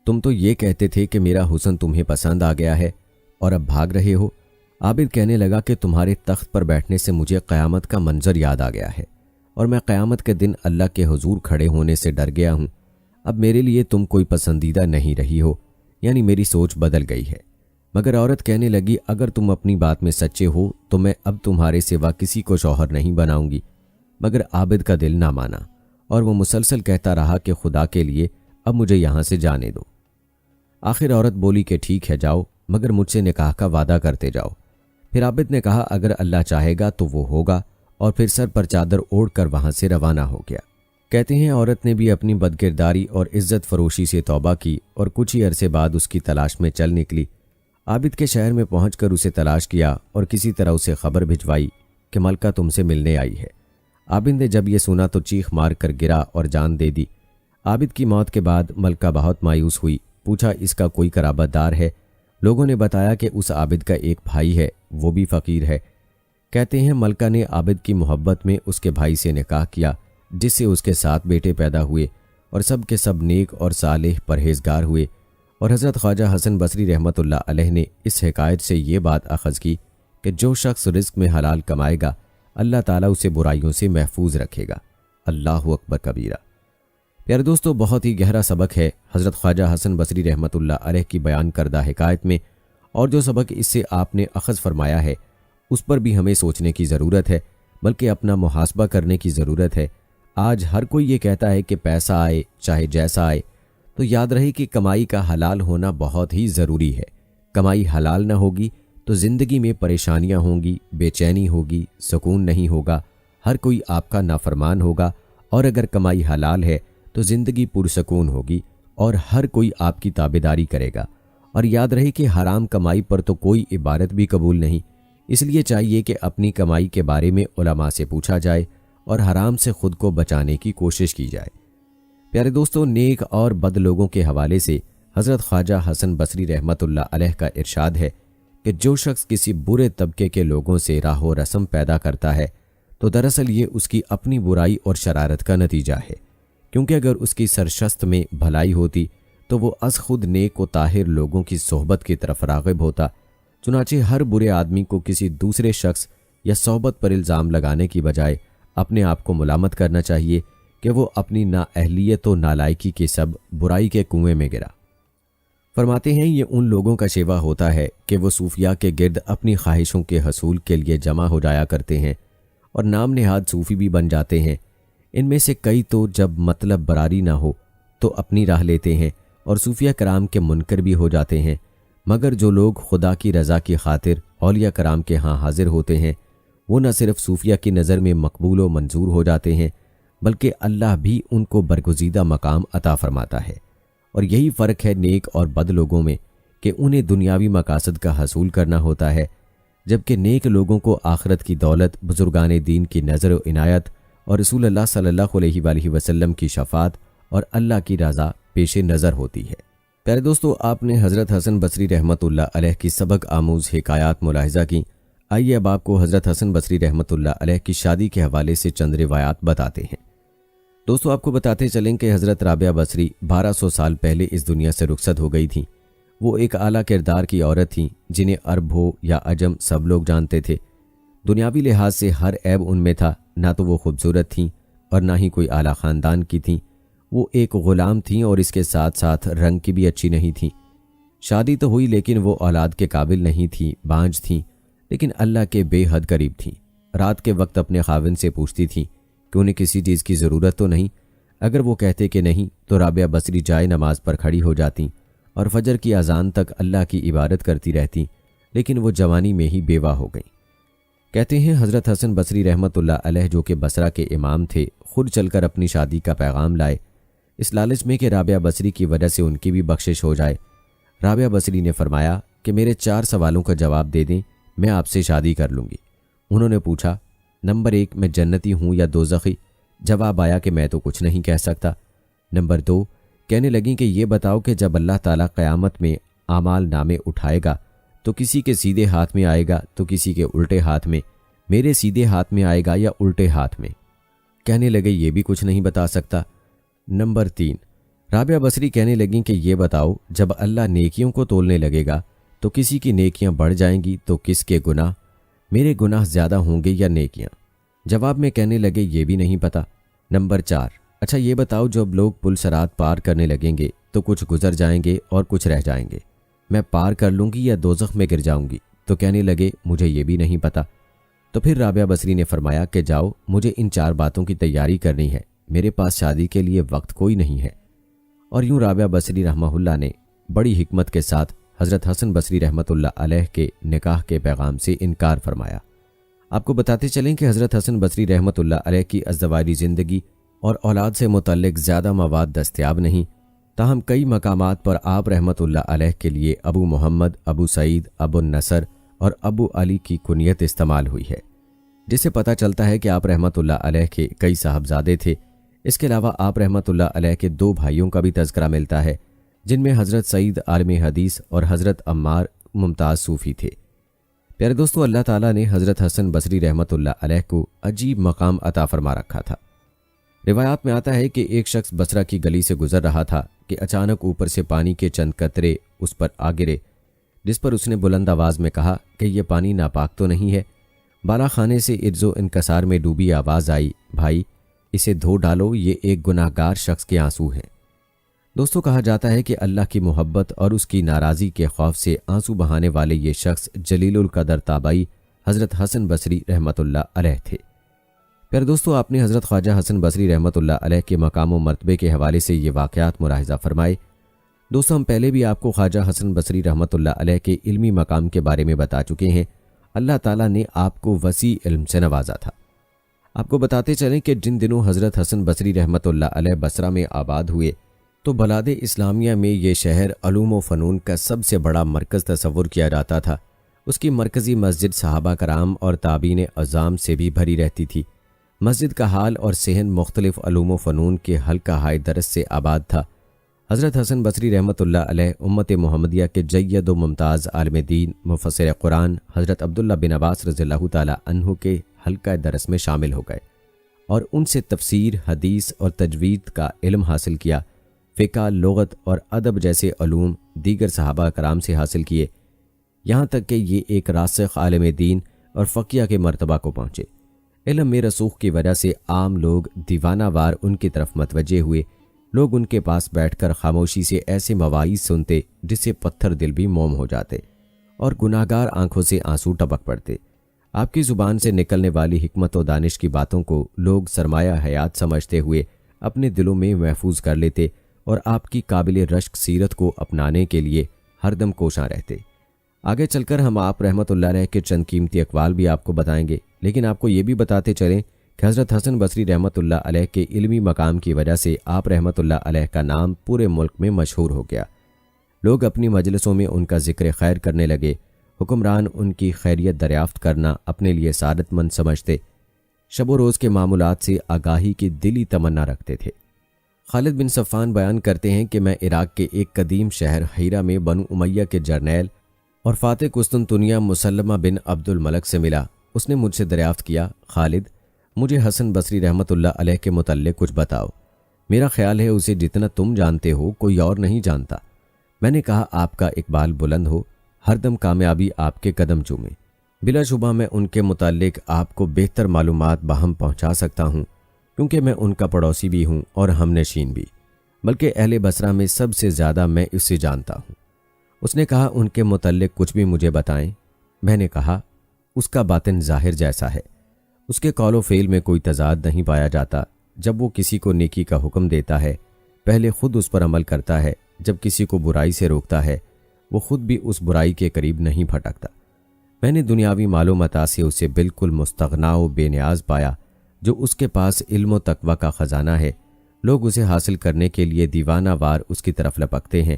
تم تو یہ کہتے تھے کہ میرا حسن تمہیں پسند آ گیا ہے اور اب بھاگ رہے ہو۔ عابد کہنے لگا کہ تمہارے تخت پر بیٹھنے سے مجھے قیامت کا منظر یاد آ گیا ہے اور میں قیامت کے دن اللہ کے حضور کھڑے ہونے سے ڈر گیا ہوں۔ اب میرے لیے تم کوئی پسندیدہ نہیں رہی ہو، یعنی میری سوچ بدل گئی ہے۔ مگر عورت کہنے لگی، اگر تم اپنی بات میں سچے ہو تو میں اب تمہارے سوا کسی کو شوہر نہیں بناؤں گی۔ مگر عابد کا دل نہ مانا اور وہ مسلسل کہتا رہا کہ خدا کے لیے اب مجھے یہاں سے جانے دو۔ آخر عورت بولی کہ ٹھیک ہے جاؤ، مگر مجھ سے نکاح کا وعدہ کرتے جاؤ۔ پھر عابد نے کہا، اگر اللہ چاہے گا تو وہ ہوگا، اور پھر سر پر چادر اوڑھ کر وہاں سے روانہ ہو گیا۔ کہتے ہیں عورت نے بھی اپنی بدکرداری اور عزت فروشی سے توبہ کی اور کچھ ہی عرصے بعد اس کی تلاش میں چل نکلی۔ عابد کے شہر میں پہنچ کر اسے تلاش کیا اور کسی طرح اسے خبر بھجوائی کہ ملکہ تم سے ملنے آئی ہے۔ عابد نے جب یہ سنا تو چیخ مار کر گرا اور جان دے دی۔ عابد کی موت کے بعد ملکہ بہت مایوس ہوئی، پوچھا اس کا کوئی قرابت دار ہے؟ لوگوں نے بتایا کہ اس عابد کا ایک بھائی ہے، وہ بھی فقیر ہے۔ کہتے ہیں ملکہ نے عابد کی محبت میں اس کے بھائی سے نکاح کیا، جس سے اس کے 7 بیٹے پیدا ہوئے اور سب کے سب نیک اور صالح پرہیزگار ہوئے۔ اور حضرت خواجہ حسن بصری رحمۃ اللہ علیہ نے اس حکایت سے یہ بات اخذ کی کہ جو شخص رزق میں حلال کمائے گا، اللہ تعالیٰ اسے برائیوں سے محفوظ رکھے گا۔ اللہ اکبر کبیرہ۔ پیارے دوستو، بہت ہی گہرا سبق ہے حضرت خواجہ حسن بصری رحمۃ اللہ علیہ کی بیان کردہ حکایت میں، اور جو سبق اس سے آپ نے اخذ فرمایا ہے اس پر بھی ہمیں سوچنے کی ضرورت ہے، بلکہ اپنا محاسبہ کرنے کی ضرورت ہے۔ آج ہر کوئی یہ کہتا ہے کہ پیسہ آئے چاہے جیسا آئے، تو یاد رہے کہ کمائی کا حلال ہونا بہت ہی ضروری ہے۔ کمائی حلال نہ ہوگی تو زندگی میں پریشانیاں ہوں گی، بے چینی ہوگی، سکون نہیں ہوگا، ہر کوئی آپ کا نافرمان ہوگا۔ اور اگر کمائی حلال ہے تو زندگی پرسکون ہوگی اور ہر کوئی آپ کی تابعداری کرے گا۔ اور یاد رہے کہ حرام کمائی پر تو کوئی عبادت بھی قبول نہیں، اس لیے چاہیے کہ اپنی کمائی کے بارے میں علماء سے پوچھا جائے اور حرام سے خود کو بچانے کی کوشش کی جائے۔ پیارے دوستو، نیک اور بد لوگوں کے حوالے سے حضرت خواجہ حسن بصری رحمۃ اللہ علیہ کا ارشاد ہے کہ جو شخص کسی برے طبقے کے لوگوں سے راہ و رسم پیدا کرتا ہے تو دراصل یہ اس کی اپنی برائی اور شرارت کا نتیجہ ہے، کیونکہ اگر اس کی سرشست میں بھلائی ہوتی تو وہ از خود نیک و طاہر لوگوں کی صحبت کی طرف راغب ہوتا۔ چنانچہ ہر برے آدمی کو کسی دوسرے شخص یا صحبت پر الزام لگانے کی بجائے اپنے آپ کو ملامت کرنا چاہیے کہ وہ اپنی نااہلیت و نالائکی کے سب برائی کے کنویں میں گرا۔ فرماتے ہیں یہ ان لوگوں کا شیوا ہوتا ہے کہ وہ صوفیاء کے گرد اپنی خواہشوں کے حصول کے لیے جمع ہو جایا کرتے ہیں اور نام نہاد صوفی بھی بن جاتے ہیں۔ ان میں سے کئی تو جب مطلب براری نہ ہو تو اپنی راہ لیتے ہیں اور صوفیہ کرام کے منکر بھی ہو جاتے ہیں، مگر جو لوگ خدا کی رضا کی خاطر اولیاء کرام کے ہاں حاضر ہوتے ہیں وہ نہ صرف صوفیہ کی نظر میں مقبول و منظور ہو جاتے ہیں بلکہ اللہ بھی ان کو برگزیدہ مقام عطا فرماتا ہے۔ اور یہی فرق ہے نیک اور بد لوگوں میں کہ انہیں دنیاوی مقاصد کا حصول کرنا ہوتا ہے، جبکہ نیک لوگوں کو آخرت کی دولت، بزرگان دین کی نظر و عنایت اور رسول اللہ صلی اللہ علیہ وآلہ وسلم کی شفاعت اور اللہ کی رضا پیش نظر ہوتی ہے۔ پیارے دوستو، آپ نے حضرت حسن بصری رحمۃ اللہ علیہ کی سبق آموز حکایات ملاحظہ کی۔ آئیے اب آپ کو حضرت حسن بصری رحمۃ اللہ علیہ کی شادی کے حوالے سے چند روایات بتاتے ہیں۔ دوستو، آپ کو بتاتے چلیں کہ حضرت رابعہ بصری 1200 سال پہلے اس دنیا سے رخصت ہو گئی تھیں۔ وہ ایک اعلیٰ کردار کی عورت تھیں جنہیں عرب ہو یا عجم سب لوگ جانتے تھے۔ دنیاوی لحاظ سے ہر عیب ان میں تھا، نہ تو وہ خوبصورت تھیں اور نہ ہی کوئی اعلیٰ خاندان کی تھیں۔ وہ ایک غلام تھیں اور اس کے ساتھ ساتھ رنگ کی بھی اچھی نہیں تھیں۔ شادی تو ہوئی لیکن وہ اولاد کے قابل نہیں تھیں، بانجھ تھیں، لیکن اللہ کے بے حد قریب تھیں۔ رات کے وقت اپنے خاوند سے پوچھتی تھیں کہ انہیں کسی چیز کی ضرورت تو نہیں۔ اگر وہ کہتے کہ نہیں تو رابعہ بصری جائے نماز پر کھڑی ہو جاتیں اور فجر کی اذان تک اللہ کی عبادت کرتی رہتیں، لیکن وہ جوانی میں ہی بیوہ ہو گئیں۔ کہتے ہیں حضرت حسن بصری رحمۃ اللہ علیہ، جو کہ بصرہ کے امام تھے، خود چل کر اپنی شادی کا پیغام لائے، اس لالچ میں کہ رابعہ بصری کی وجہ سے ان کی بھی بخشش ہو جائے۔ رابعہ بصری نے فرمایا کہ میرے 4 سوالوں کا جواب دے دیں، میں آپ سے شادی کر لوں گی۔ انہوں نے پوچھا، نمبر 1، میں جنتی ہوں یا دوزخی؟ جواب آیا کہ میں تو کچھ نہیں کہہ سکتا۔ نمبر 2، کہنے لگیں کہ یہ بتاؤ کہ جب اللہ تعالیٰ قیامت میں اعمال نامے اٹھائے گا تو کسی کے سیدھے ہاتھ میں آئے گا تو کسی کے الٹے ہاتھ میں، میرے سیدھے ہاتھ میں آئے گا یا الٹے ہاتھ میں؟ کہنے لگے یہ بھی کچھ نہیں بتا سکتا۔ نمبر 3، رابعہ بصری کہنے لگیں کہ یہ بتاؤ جب اللہ نیکیوں کو تولنے لگے گا تو کسی کی نیکیاں بڑھ جائیں گی تو کس کے گناہ، میرے گناہ زیادہ ہوں گے یا نیکیاں؟ جواب میں کہنے لگے یہ بھی نہیں پتا۔ نمبر 4، اچھا یہ بتاؤ جب لوگ پل صراط پار کرنے لگیں گے تو کچھ گزر جائیں گے اور کچھ رہ جائیں گے، میں پار کر لوں گی یا دوزخ میں گر جاؤں گی؟ تو کہنے لگے مجھے یہ بھی نہیں پتا۔ تو پھر رابعہ بصری نے فرمایا کہ جاؤ، مجھے ان 4 باتوں کی تیاری کرنی ہے، میرے پاس شادی کے لیے وقت کوئی نہیں ہے۔ اور یوں رابعہ بصری رحمہ اللہ نے بڑی حکمت کے ساتھ حضرت حسن بصری رحمۃ اللہ علیہ کے نکاح کے پیغام سے انکار فرمایا۔ آپ کو بتاتے چلیں کہ حضرت حسن بصری رحمۃ اللہ علیہ کی ازدواجی زندگی اور اولاد سے متعلق زیادہ مواد دستیاب نہیں، تاہم کئی مقامات پر آپ رحمۃ اللہ علیہ کے لیے ابو محمد، ابو سعید، ابو النصر اور ابو علی کی کنیت استعمال ہوئی ہے، جس سے پتہ چلتا ہے کہ آپ رحمۃ اللہ علیہ کے کئی صاحبزادے تھے۔ اس کے علاوہ آپ رحمۃ اللہ علیہ کے 2 بھائیوں کا بھی تذکرہ ملتا ہے، جن میں حضرت سعید عالم حدیث اور حضرت عمار ممتاز صوفی تھے۔ پیارے دوستو، اللہ تعالیٰ نے حضرت حسن بصری رحمۃ اللہ علیہ کو عجیب مقام عطا فرما رکھا تھا۔ روایات میں آتا ہے کہ ایک شخص بصرہ کی گلی سے گزر رہا تھا کہ اچانک اوپر سے پانی کے چند قطرے اس پر آ گرے، جس پر اس نے بلند آواز میں کہا کہ یہ پانی ناپاک تو نہیں ہے؟ بالا خانے سے ارز و انکسار میں ڈوبی آواز آئی، بھائی اسے دھو ڈالو، یہ ایک گناہ گار شخص کے آنسو ہیں۔ دوستو، کہا جاتا ہے کہ اللہ کی محبت اور اس کی ناراضی کے خوف سے آنسو بہانے والے یہ شخص جلیل القدر تابعی حضرت حسن بصری رحمۃ اللہ علیہ تھے۔ پھر دوستو، آپ نے حضرت خواجہ حسن بصری رحمۃ اللہ علیہ کے مقام و مرتبے کے حوالے سے یہ واقعات ملاحظہ فرمائے۔ دوستو، ہم پہلے بھی آپ کو خواجہ حسن بصری رحمۃ اللہ علیہ کے علمی مقام کے بارے میں بتا چکے ہیں۔ اللہ تعالیٰ نے آپ کو وسیع علم سے نوازا تھا۔ آپ کو بتاتے چلیں کہ جن دنوں حضرت حسن بصری رحمۃ اللہ علیہ بصرہ میں آباد ہوئے تو بلاد اسلامیہ میں یہ شہر علوم و فنون کا سب سے بڑا مرکز تصور کیا جاتا تھا۔ اس کی مرکزی مسجد صحابہ کرام اور تابعین اعظام سے بھی بھری رہتی تھی۔ مسجد کا حال اور صحن مختلف علوم و فنون کے حلقہ ہائے درس سے آباد تھا۔ حضرت حسن بصری رحمۃ اللہ علیہ امت محمدیہ کے جید و ممتاز عالم دین مفسر قرآن حضرت عبداللہ بن عباس رضی اللہ تعالیٰ عنہ کے حلقہ درس میں شامل ہو گئے اور ان سے تفسیر، حدیث اور تجوید کا علم حاصل کیا۔ فقہ، لغت اور ادب جیسے علوم دیگر صحابہ کرام سے حاصل کیے، یہاں تک کہ یہ ایک راسخ عالم دین اور فقیہ کے مرتبہ کو پہنچے۔ علم میں رسوخ کی وجہ سے عام لوگ دیوانہ وار ان کی طرف متوجہ ہوئے۔ لوگ ان کے پاس بیٹھ کر خاموشی سے ایسے مواعظ سنتے جس سے پتھر دل بھی موم ہو جاتے اور گناہگار آنکھوں سے آنسو ٹپک پڑتے۔ آپ کی زبان سے نکلنے والی حکمت و دانش کی باتوں کو لوگ سرمایہ حیات سمجھتے ہوئے اپنے دلوں میں محفوظ کر لیتے اور آپ کی قابل رشک سیرت کو اپنانے کے لیے ہر دم کوشاں رہتے۔ آگے چل کر ہم آپ رحمۃ اللہ علیہ کے چند قیمتی اقوال بھی آپ کو بتائیں گے، لیکن آپ کو یہ بھی بتاتے چلیں کہ حضرت حسن بصری رحمۃ اللہ علیہ کے علمی مقام کی وجہ سے آپ رحمۃ اللہ علیہ کا نام پورے ملک میں مشہور ہو گیا۔ لوگ اپنی مجلسوں میں ان کا ذکر خیر کرنے لگے، حکمران ان کی خیریت دریافت کرنا اپنے لیے سعادت مند سمجھتے، شب و روز کے معمولات سے آگاہی کی دلی تمنا رکھتے تھے۔ خالد بن صفان بیان کرتے ہیں کہ میں عراق کے ایک قدیم شہر حیرہ میں بنو امیہ کے جرنیل اور فاتح قسطنطنیہ مسلمہ بن عبد الملک سے ملا۔ اس نے مجھ سے دریافت کیا، خالد مجھے حسن بصری رحمۃ اللہ علیہ کے متعلق کچھ بتاؤ، میرا خیال ہے اسے جتنا تم جانتے ہو کوئی اور نہیں جانتا۔ میں نے کہا آپ کا اقبال بلند ہو، ہر دم کامیابی آپ کے قدم چومے۔ بلا شبہ میں ان کے متعلق آپ کو بہتر معلومات باہم پہنچا سکتا ہوں، کیونکہ میں ان کا پڑوسی بھی ہوں اور ہم نشین بھی، بلکہ اہل بصرہ میں سب سے زیادہ میں اس سے جانتا ہوں۔ اس نے کہا ان کے متعلق کچھ بھی مجھے بتائیں۔ میں نے کہا اس کا باطن ظاہر جیسا ہے، اس کے قول و فعل میں کوئی تضاد نہیں پایا جاتا۔ جب وہ کسی کو نیکی کا حکم دیتا ہے پہلے خود اس پر عمل کرتا ہے، جب کسی کو برائی سے روکتا ہے وہ خود بھی اس برائی کے قریب نہیں پھٹکتا۔ میں نے دنیاوی مال و متاع سے اسے بالکل مستغنا و بے نیاز پایا۔ جو اس کے پاس علم و تقوی کا خزانہ ہے، لوگ اسے حاصل کرنے کے لیے دیوانہ وار اس کی طرف لپکتے ہیں،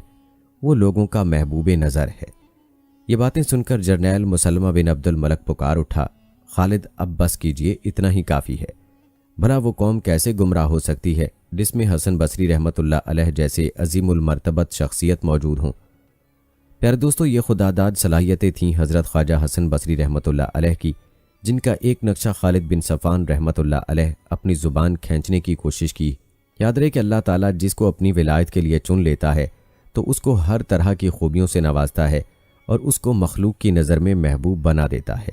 وہ لوگوں کا محبوب نظر ہے۔ یہ باتیں سن کر جرنیل مسلمہ بن عبد الملک پکار اٹھا، خالد اب بس کیجئے، اتنا ہی کافی ہے۔ بھلا وہ قوم کیسے گمراہ ہو سکتی ہے جس میں حسن بصری رحمۃ اللہ علیہ جیسے عظیم المرتبت شخصیت موجود ہوں۔ پیارے دوستو، یہ خداداد صلاحیتیں تھیں حضرت خواجہ حسن بصری رحمۃ اللہ علیہ کی، جن کا ایک نقشہ خالد بن صفان رحمۃ اللہ علیہ اپنی زبان کھینچنے کی کوشش کی۔ یاد رہے کہ اللہ تعالیٰ جس کو اپنی ولایت کے لیے چن لیتا ہے تو اس کو ہر طرح کی خوبیوں سے نوازتا ہے اور اس کو مخلوق کی نظر میں محبوب بنا دیتا ہے۔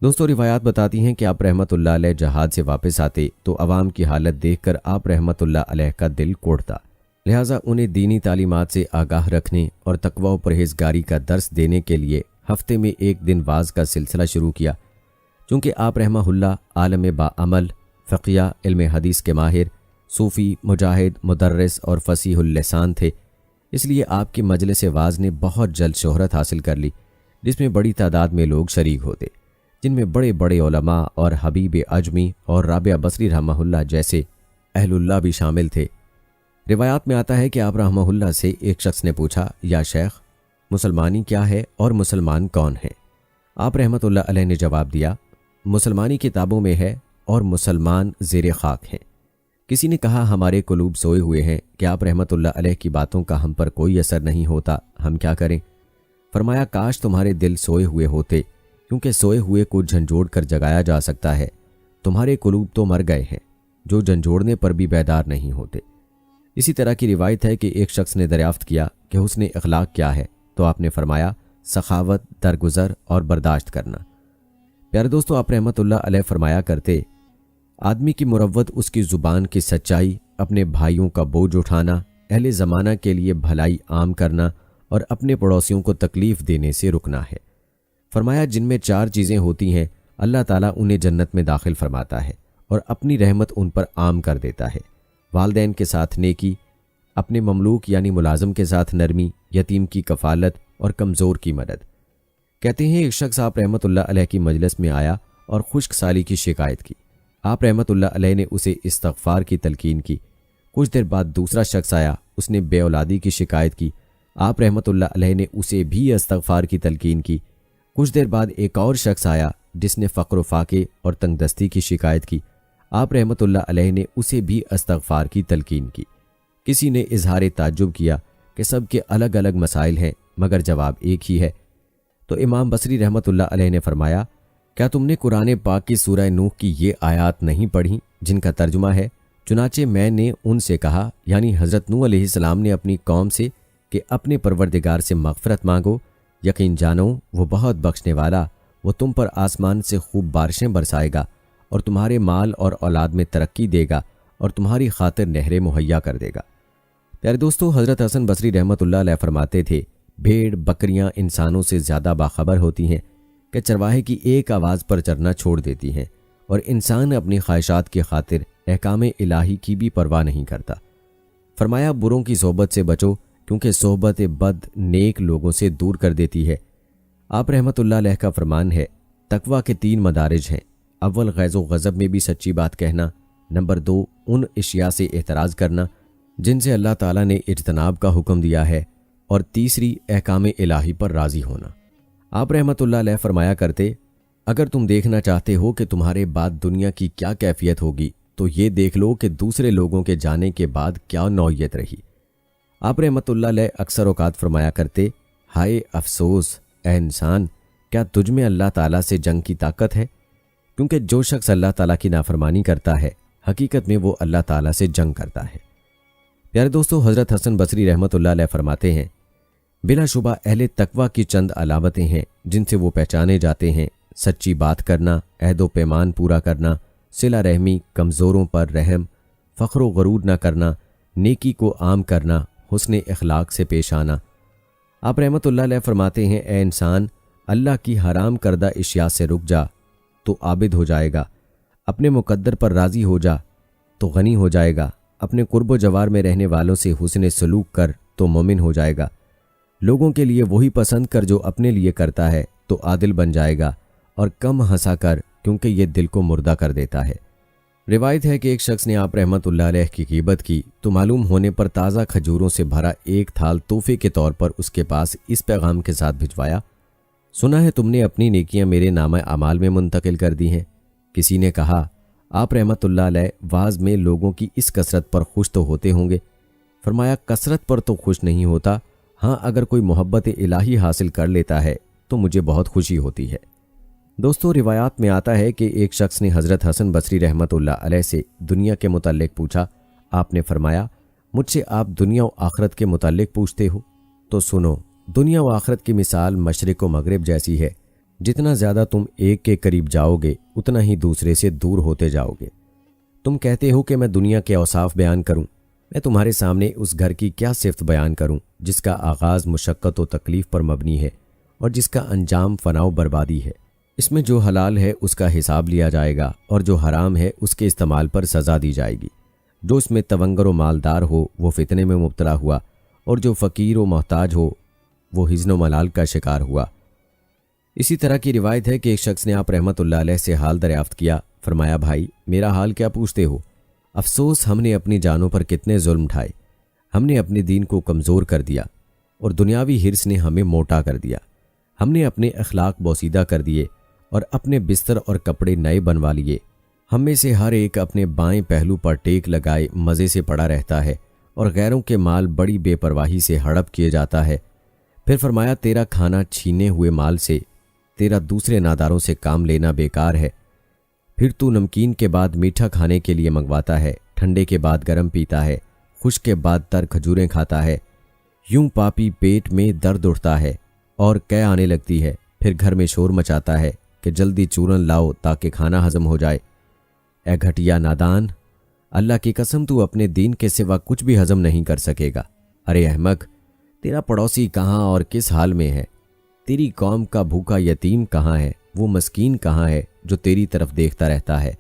دوستو، روایات بتاتی ہیں کہ آپ رحمۃ اللہ علیہ جہاد سے واپس آتے تو عوام کی حالت دیکھ کر آپ رحمۃ اللہ علیہ کا دل کوڑتا، لہٰذا انہیں دینی تعلیمات سے آگاہ رکھنے اور تقوی و پرہیزگاری کا درس دینے کے لیے ہفتے میں ایک دن واعظ کا سلسلہ شروع کیا۔ چونکہ آپ رحمہ اللہ عالم باعمل، فقیہ، علم حدیث کے ماہر، صوفی، مجاہد، مدرس اور فصیح اللسان تھے، اس لیے آپ کی مجلس واعظ نے بہت جلد شہرت حاصل کر لی، جس میں بڑی تعداد میں لوگ شریک ہوتے، جن میں بڑے بڑے علماء اور حبیب اجمی اور رابعہ بصری رحمہ اللہ جیسے اہل اللہ بھی شامل تھے۔ روایات میں آتا ہے کہ آپ رحمہ اللہ سے ایک شخص نے پوچھا، یا شیخ، مسلمانی کیا ہے اور مسلمان کون ہیں؟ آپ رحمۃ اللہ علیہ نے جواب دیا، مسلمانی کتابوں میں ہے اور مسلمان زیر خاک ہیں۔ کسی نے کہا، ہمارے قلوب سوئے ہوئے ہیں کہ آپ رحمۃ اللہ علیہ کی باتوں کا ہم پر کوئی اثر نہیں ہوتا، ہم کیا کریں؟ فرمایا، کاش تمہارے دل سوئے ہوئے ہوتے، کیونکہ سوئے ہوئے کو جھنجھوڑ کر جگایا جا سکتا ہے۔ تمہارے قلوب تو مر گئے ہیں، جو جھنجھوڑنے پر بھی بیدار نہیں ہوتے۔ اسی طرح کی روایت ہے کہ ایک شخص نے دریافت کیا کہ حسن اخلاق کیا ہے، تو آپ نے فرمایا، سخاوت، درگزر اور برداشت کرنا۔ پیارے دوستو، آپ رحمۃ اللہ علیہ فرمایا کرتے، آدمی کی مروت اس کی زبان کی سچائی، اپنے بھائیوں کا بوجھ اٹھانا، اہل زمانہ کے لیے بھلائی عام کرنا اور اپنے پڑوسیوں کو تکلیف دینے سے رکنا ہے۔ فرمایا، جن میں 4 چیزیں ہوتی ہیں اللہ تعالیٰ انہیں جنت میں داخل فرماتا ہے اور اپنی رحمت ان پر عام کر دیتا ہے۔ والدین کے ساتھ نیکی، اپنے مملوک یعنی ملازم کے ساتھ نرمی، یتیم کی کفالت اور کمزور کی مدد۔ کہتے ہیں ایک شخص آپ رحمۃ اللہ علیہ کی مجلس میں آیا اور خشک سالی کی شکایت کی۔ آپ رحمۃ اللہ علیہ نے اسے استغفار کی تلقین کی۔ کچھ دیر بعد دوسرا شخص آیا، اس نے بے اولادی کی شکایت کی۔ آپ رحمۃ اللہ علیہ نے اسے بھی استغفار کی تلقین کی۔ کچھ دیر بعد ایک اور شخص آیا جس نے فقر و فاقے اور تنگ دستی کی شکایت کی۔ آپ رحمۃ اللہ علیہ نے اسے بھی استغفار کی تلقین کی۔ کسی نے اظہار تعجب کیا کہ سب کے الگ الگ مسائل ہیں مگر جواب ایک ہی ہے۔ تو امام بصری رحمۃ اللہ علیہ نے فرمایا، کیا تم نے قرآن پاک کی سورہ نوح کی یہ آیات نہیں پڑھی جن کا ترجمہ ہے، چنانچہ میں نے ان سے کہا، یعنی حضرت نوح علیہ السلام نے اپنی قوم سے، کہ اپنے پروردگار سے مغفرت مانگو، یقین جانو وہ بہت بخشنے والا، وہ تم پر آسمان سے خوب بارشیں برسائے گا اور تمہارے مال اور اولاد میں ترقی دے گا اور تمہاری خاطر نہریں مہیا کر دے گا۔ پیارے دوستو، حضرت حسن بصری رحمۃ اللہ علیہ فرماتے تھے، بھیڑ بکریاں انسانوں سے زیادہ باخبر ہوتی ہیں کہ چرواہے کی ایک آواز پر چرنا چھوڑ دیتی ہیں، اور انسان اپنی خواہشات کی خاطر احکام الہی کی بھی پرواہ نہیں کرتا۔ فرمایا، بروں کی صحبت سے بچو، کیونکہ صحبت بد نیک لوگوں سے دور کر دیتی ہے۔ آپ رحمۃ اللہ علیہ کا فرمان ہے، تقویٰ کے 3 مدارج ہیں، اول غیظ و غضب میں بھی سچی بات کہنا، نمبر 2 ان اشیاء سے اعتراض کرنا جن سے اللہ تعالیٰ نے اجتناب کا حکم دیا ہے، اور تیسری احکام الہی پر راضی ہونا۔ آپ رحمۃ اللہ علیہ فرمایا کرتے، اگر تم دیکھنا چاہتے ہو کہ تمہارے بعد دنیا کی کیا کیفیت ہوگی تو یہ دیکھ لو کہ دوسرے لوگوں کے جانے کے بعد کیا نوعیت رہی۔ آپ رحمۃ اللہ علیہ اکثر اوقات فرمایا کرتے، ہائے افسوس اے انسان، کیا تجھ میں اللہ تعالیٰ سے جنگ کی طاقت ہے؟ کیونکہ جو شخص اللہ تعالیٰ کی نافرمانی کرتا ہے حقیقت میں وہ اللہ تعالیٰ سے جنگ کرتا ہے۔ پیارے دوستو، حضرت حسن بصری رحمۃ اللہ علیہ فرماتے ہیں، بلا شبہ اہل تقویٰ کی چند علامتیں ہیں جن سے وہ پہچانے جاتے ہیں: سچی بات کرنا، عہد و پیمان پورا کرنا، صلہ رحمی، کمزوروں پر رحم، فخر و غرور نہ کرنا، نیکی کو عام کرنا، حسن اخلاق سے پیش آنا۔ آپ رحمۃ اللہ علیہ فرماتے ہیں، اے انسان، اللہ کی حرام کردہ اشیاء سے رک جا تو عابد ہو جائے گا، اپنے مقدر پر راضی ہو جا تو غنی ہو جائے گا، اپنے قرب و جوار میں رہنے والوں سے حسن سلوک کر تو مومن ہو جائے گا، لوگوں کے لیے وہی پسند کر جو اپنے لیے کرتا ہے تو عادل بن جائے گا، اور کم ہنسا کر کیونکہ یہ دل کو مردہ کر دیتا ہے۔ روایت ہے کہ ایک شخص نے آپ رحمۃ اللہ علیہ کی غیبت کی تو معلوم ہونے پر تازہ کھجوروں سے بھرا ایک تھال تحفے کے طور پر اس کے پاس اس پیغام کے ساتھ بھجوایا، سنا ہے تم نے اپنی نیکیاں میرے نامہ اعمال میں منتقل کر دی ہیں۔ کسی نے کہا، آپ رحمۃ اللہ علیہ واعظ میں لوگوں کی اس کثرت پر خوش تو ہوتے ہوں گے؟ فرمایا، کثرت پر تو خوش نہیں ہوتا، ہاں اگر کوئی محبت الہی حاصل کر لیتا ہے تو مجھے بہت خوشی ہوتی ہے۔ دوستو، روایات میں آتا ہے کہ ایک شخص نے حضرت حسن بصری رحمۃ اللہ علیہ سے دنیا کے متعلق پوچھا۔ آپ نے فرمایا، مجھ سے آپ دنیا و آخرت کے متعلق پوچھتے ہو؟ تو سنو، دنیا و آخرت کی مثال مشرق و مغرب جیسی ہے، جتنا زیادہ تم ایک کے قریب جاؤ گے اتنا ہی دوسرے سے دور ہوتے جاؤ گے۔ تم کہتے ہو کہ میں دنیا کے اوصاف بیان کروں، میں تمہارے سامنے اس گھر کی کیا صفت بیان کروں جس کا آغاز مشقت و تکلیف پر مبنی ہے اور جس کا انجام فنا و بربادی ہے۔ اس میں جو حلال ہے اس کا حساب لیا جائے گا اور جو حرام ہے اس کے استعمال پر سزا دی جائے گی۔ جو اس میں تونگر و مالدار ہو وہ فتنے میں مبتلا ہوا، اور جو فقیر و محتاج ہو وہ حزن و ملال کا شکار ہوا۔ اسی طرح کی روایت ہے کہ ایک شخص نے آپ رحمۃ اللہ علیہ سے حال دریافت کیا۔ فرمایا، بھائی میرا حال کیا پوچھتے ہو؟ افسوس ہم نے اپنی جانوں پر کتنے ظلم ڈھائے، ہم نے اپنے دین کو کمزور کر دیا اور دنیاوی حرص نے ہمیں موٹا کر دیا، ہم نے اپنے اخلاق بوسیدہ کر دیے اور اپنے بستر اور کپڑے نئے بنوا لیے، ہم میں سے ہر ایک اپنے بائیں پہلو پر ٹیک لگائے مزے سے پڑا رہتا ہے اور غیروں کے مال بڑی بے پرواہی سے ہڑپ کیے جاتا ہے۔ پھر فرمایا، تیرا کھانا چھینے ہوئے مال سے تیرا دوسرے ناداروں سے کام لینا بیکار ہے۔ پھر تو نمکین کے بعد میٹھا کھانے کے لیے منگواتا ہے، ٹھنڈے کے بعد گرم پیتا ہے، خشک کے بعد تر کھجوریں کھاتا ہے، یوں پاپی پیٹ میں درد اٹھتا ہے اور قے آنے لگتی ہے، پھر گھر میں شور مچاتا ہے کہ جلدی چورن لاؤ تاکہ کھانا ہضم ہو جائے۔ اے گھٹیا نادان، اللہ کی قسم تو اپنے دین کے سوا کچھ بھی ہضم نہیں کر سکے گا۔ ارے احمق، تیرا پڑوسی کہاں اور کس حال میں ہے؟ تیری قوم کا بھوکا یتیم کہاں ہے؟ وہ مسکین کہاں ہے جو تیری طرف دیکھتا رہتا ہے؟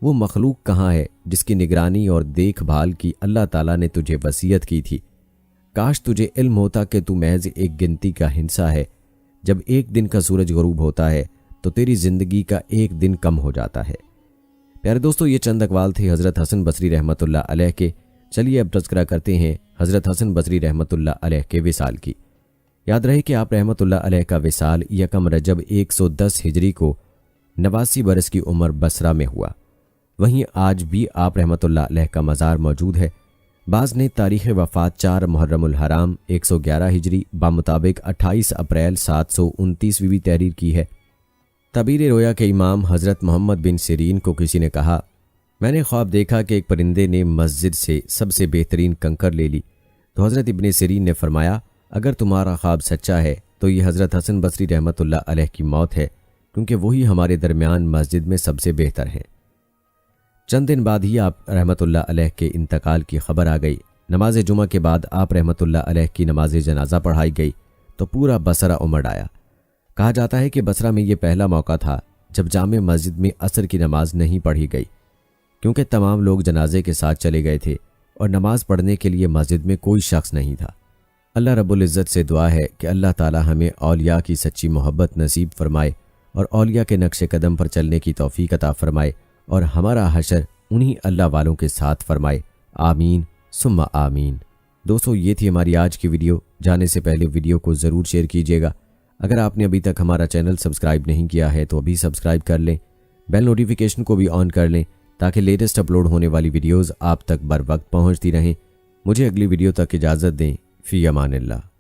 وہ مخلوق کہاں ہے جس کی نگرانی اور دیکھ بھال کی اللہ تعالیٰ نے تجھے وصیت کی تھی؟ کاش تجھے علم ہوتا کہ تو محض ایک گنتی کا ہنسا ہے۔ جب ایک دن کا سورج غروب ہوتا ہے تو تیری زندگی کا ایک دن کم ہو جاتا ہے۔ پیارے دوستو، یہ چند اقوال تھے حضرت حسن بصری رحمۃ اللہ علیہ کے۔ چلیے اب تذکرہ کرتے ہیں حضرت حسن بصری رحمۃ اللہ علیہ کے وصال کی۔ یاد رہے کہ آپ رحمۃ اللہ علیہ کا وصال یکم رجب 110 ہجری کو 89 برس کی عمر بصرہ میں ہوا۔ وہیں آج بھی آپ رحمۃ اللہ علیہ کا مزار موجود ہے۔ بعض نے تاریخ وفات 4 محرم الحرام 111 ہجری بمطابق 28 اپریل 729 بھی تحریر کی ہے۔ تعبیر رویا کے امام حضرت محمد بن سیرین کو کسی نے کہا، میں نے خواب دیکھا کہ ایک پرندے نے مسجد سے سب سے بہترین کنکر لے لی۔ تو حضرت ابن سیرین نے فرمایا، اگر تمہارا خواب سچا ہے تو یہ حضرت حسن بصری رحمۃ اللہ علیہ کی موت ہے، کیونکہ وہی ہمارے درمیان مسجد میں سب سے بہتر ہیں۔ چند دن بعد ہی آپ رحمۃ اللہ علیہ کے انتقال کی خبر آ گئی۔ نماز جمعہ کے بعد آپ رحمۃ اللہ علیہ کی نماز جنازہ پڑھائی گئی تو پورا بصرہ امڑ آیا۔ کہا جاتا ہے کہ بصرہ میں یہ پہلا موقع تھا جب جامع مسجد میں عصر کی نماز نہیں پڑھی گئی، کیونکہ تمام لوگ جنازے کے ساتھ چلے گئے تھے اور نماز پڑھنے کے لیے مسجد میں کوئی شخص نہیں تھا۔ اللہ رب العزت سے دعا ہے کہ اللہ تعالی ہمیں اولیاء کی سچی محبت نصیب فرمائے اور اولیاء کے نقش قدم پر چلنے کی توفیق عطا فرمائے اور ہمارا حشر انہی اللہ والوں کے ساتھ فرمائے، آمین ثم آمین۔ دوستو، یہ تھی ہماری آج کی ویڈیو۔ جانے سے پہلے ویڈیو کو ضرور شیئر کیجیے گا۔ اگر آپ نے ابھی تک ہمارا چینل سبسکرائب نہیں کیا ہے تو ابھی سبسکرائب کر لیں، بیل نوٹیفیکیشن کو بھی آن کر لیں تاکہ لیٹسٹ اپلوڈ ہونے والی ویڈیوز آپ تک بر وقت پہنچتی رہیں۔ مجھے اگلی ویڈیو تک اجازت دیں۔ فی امان اللہ۔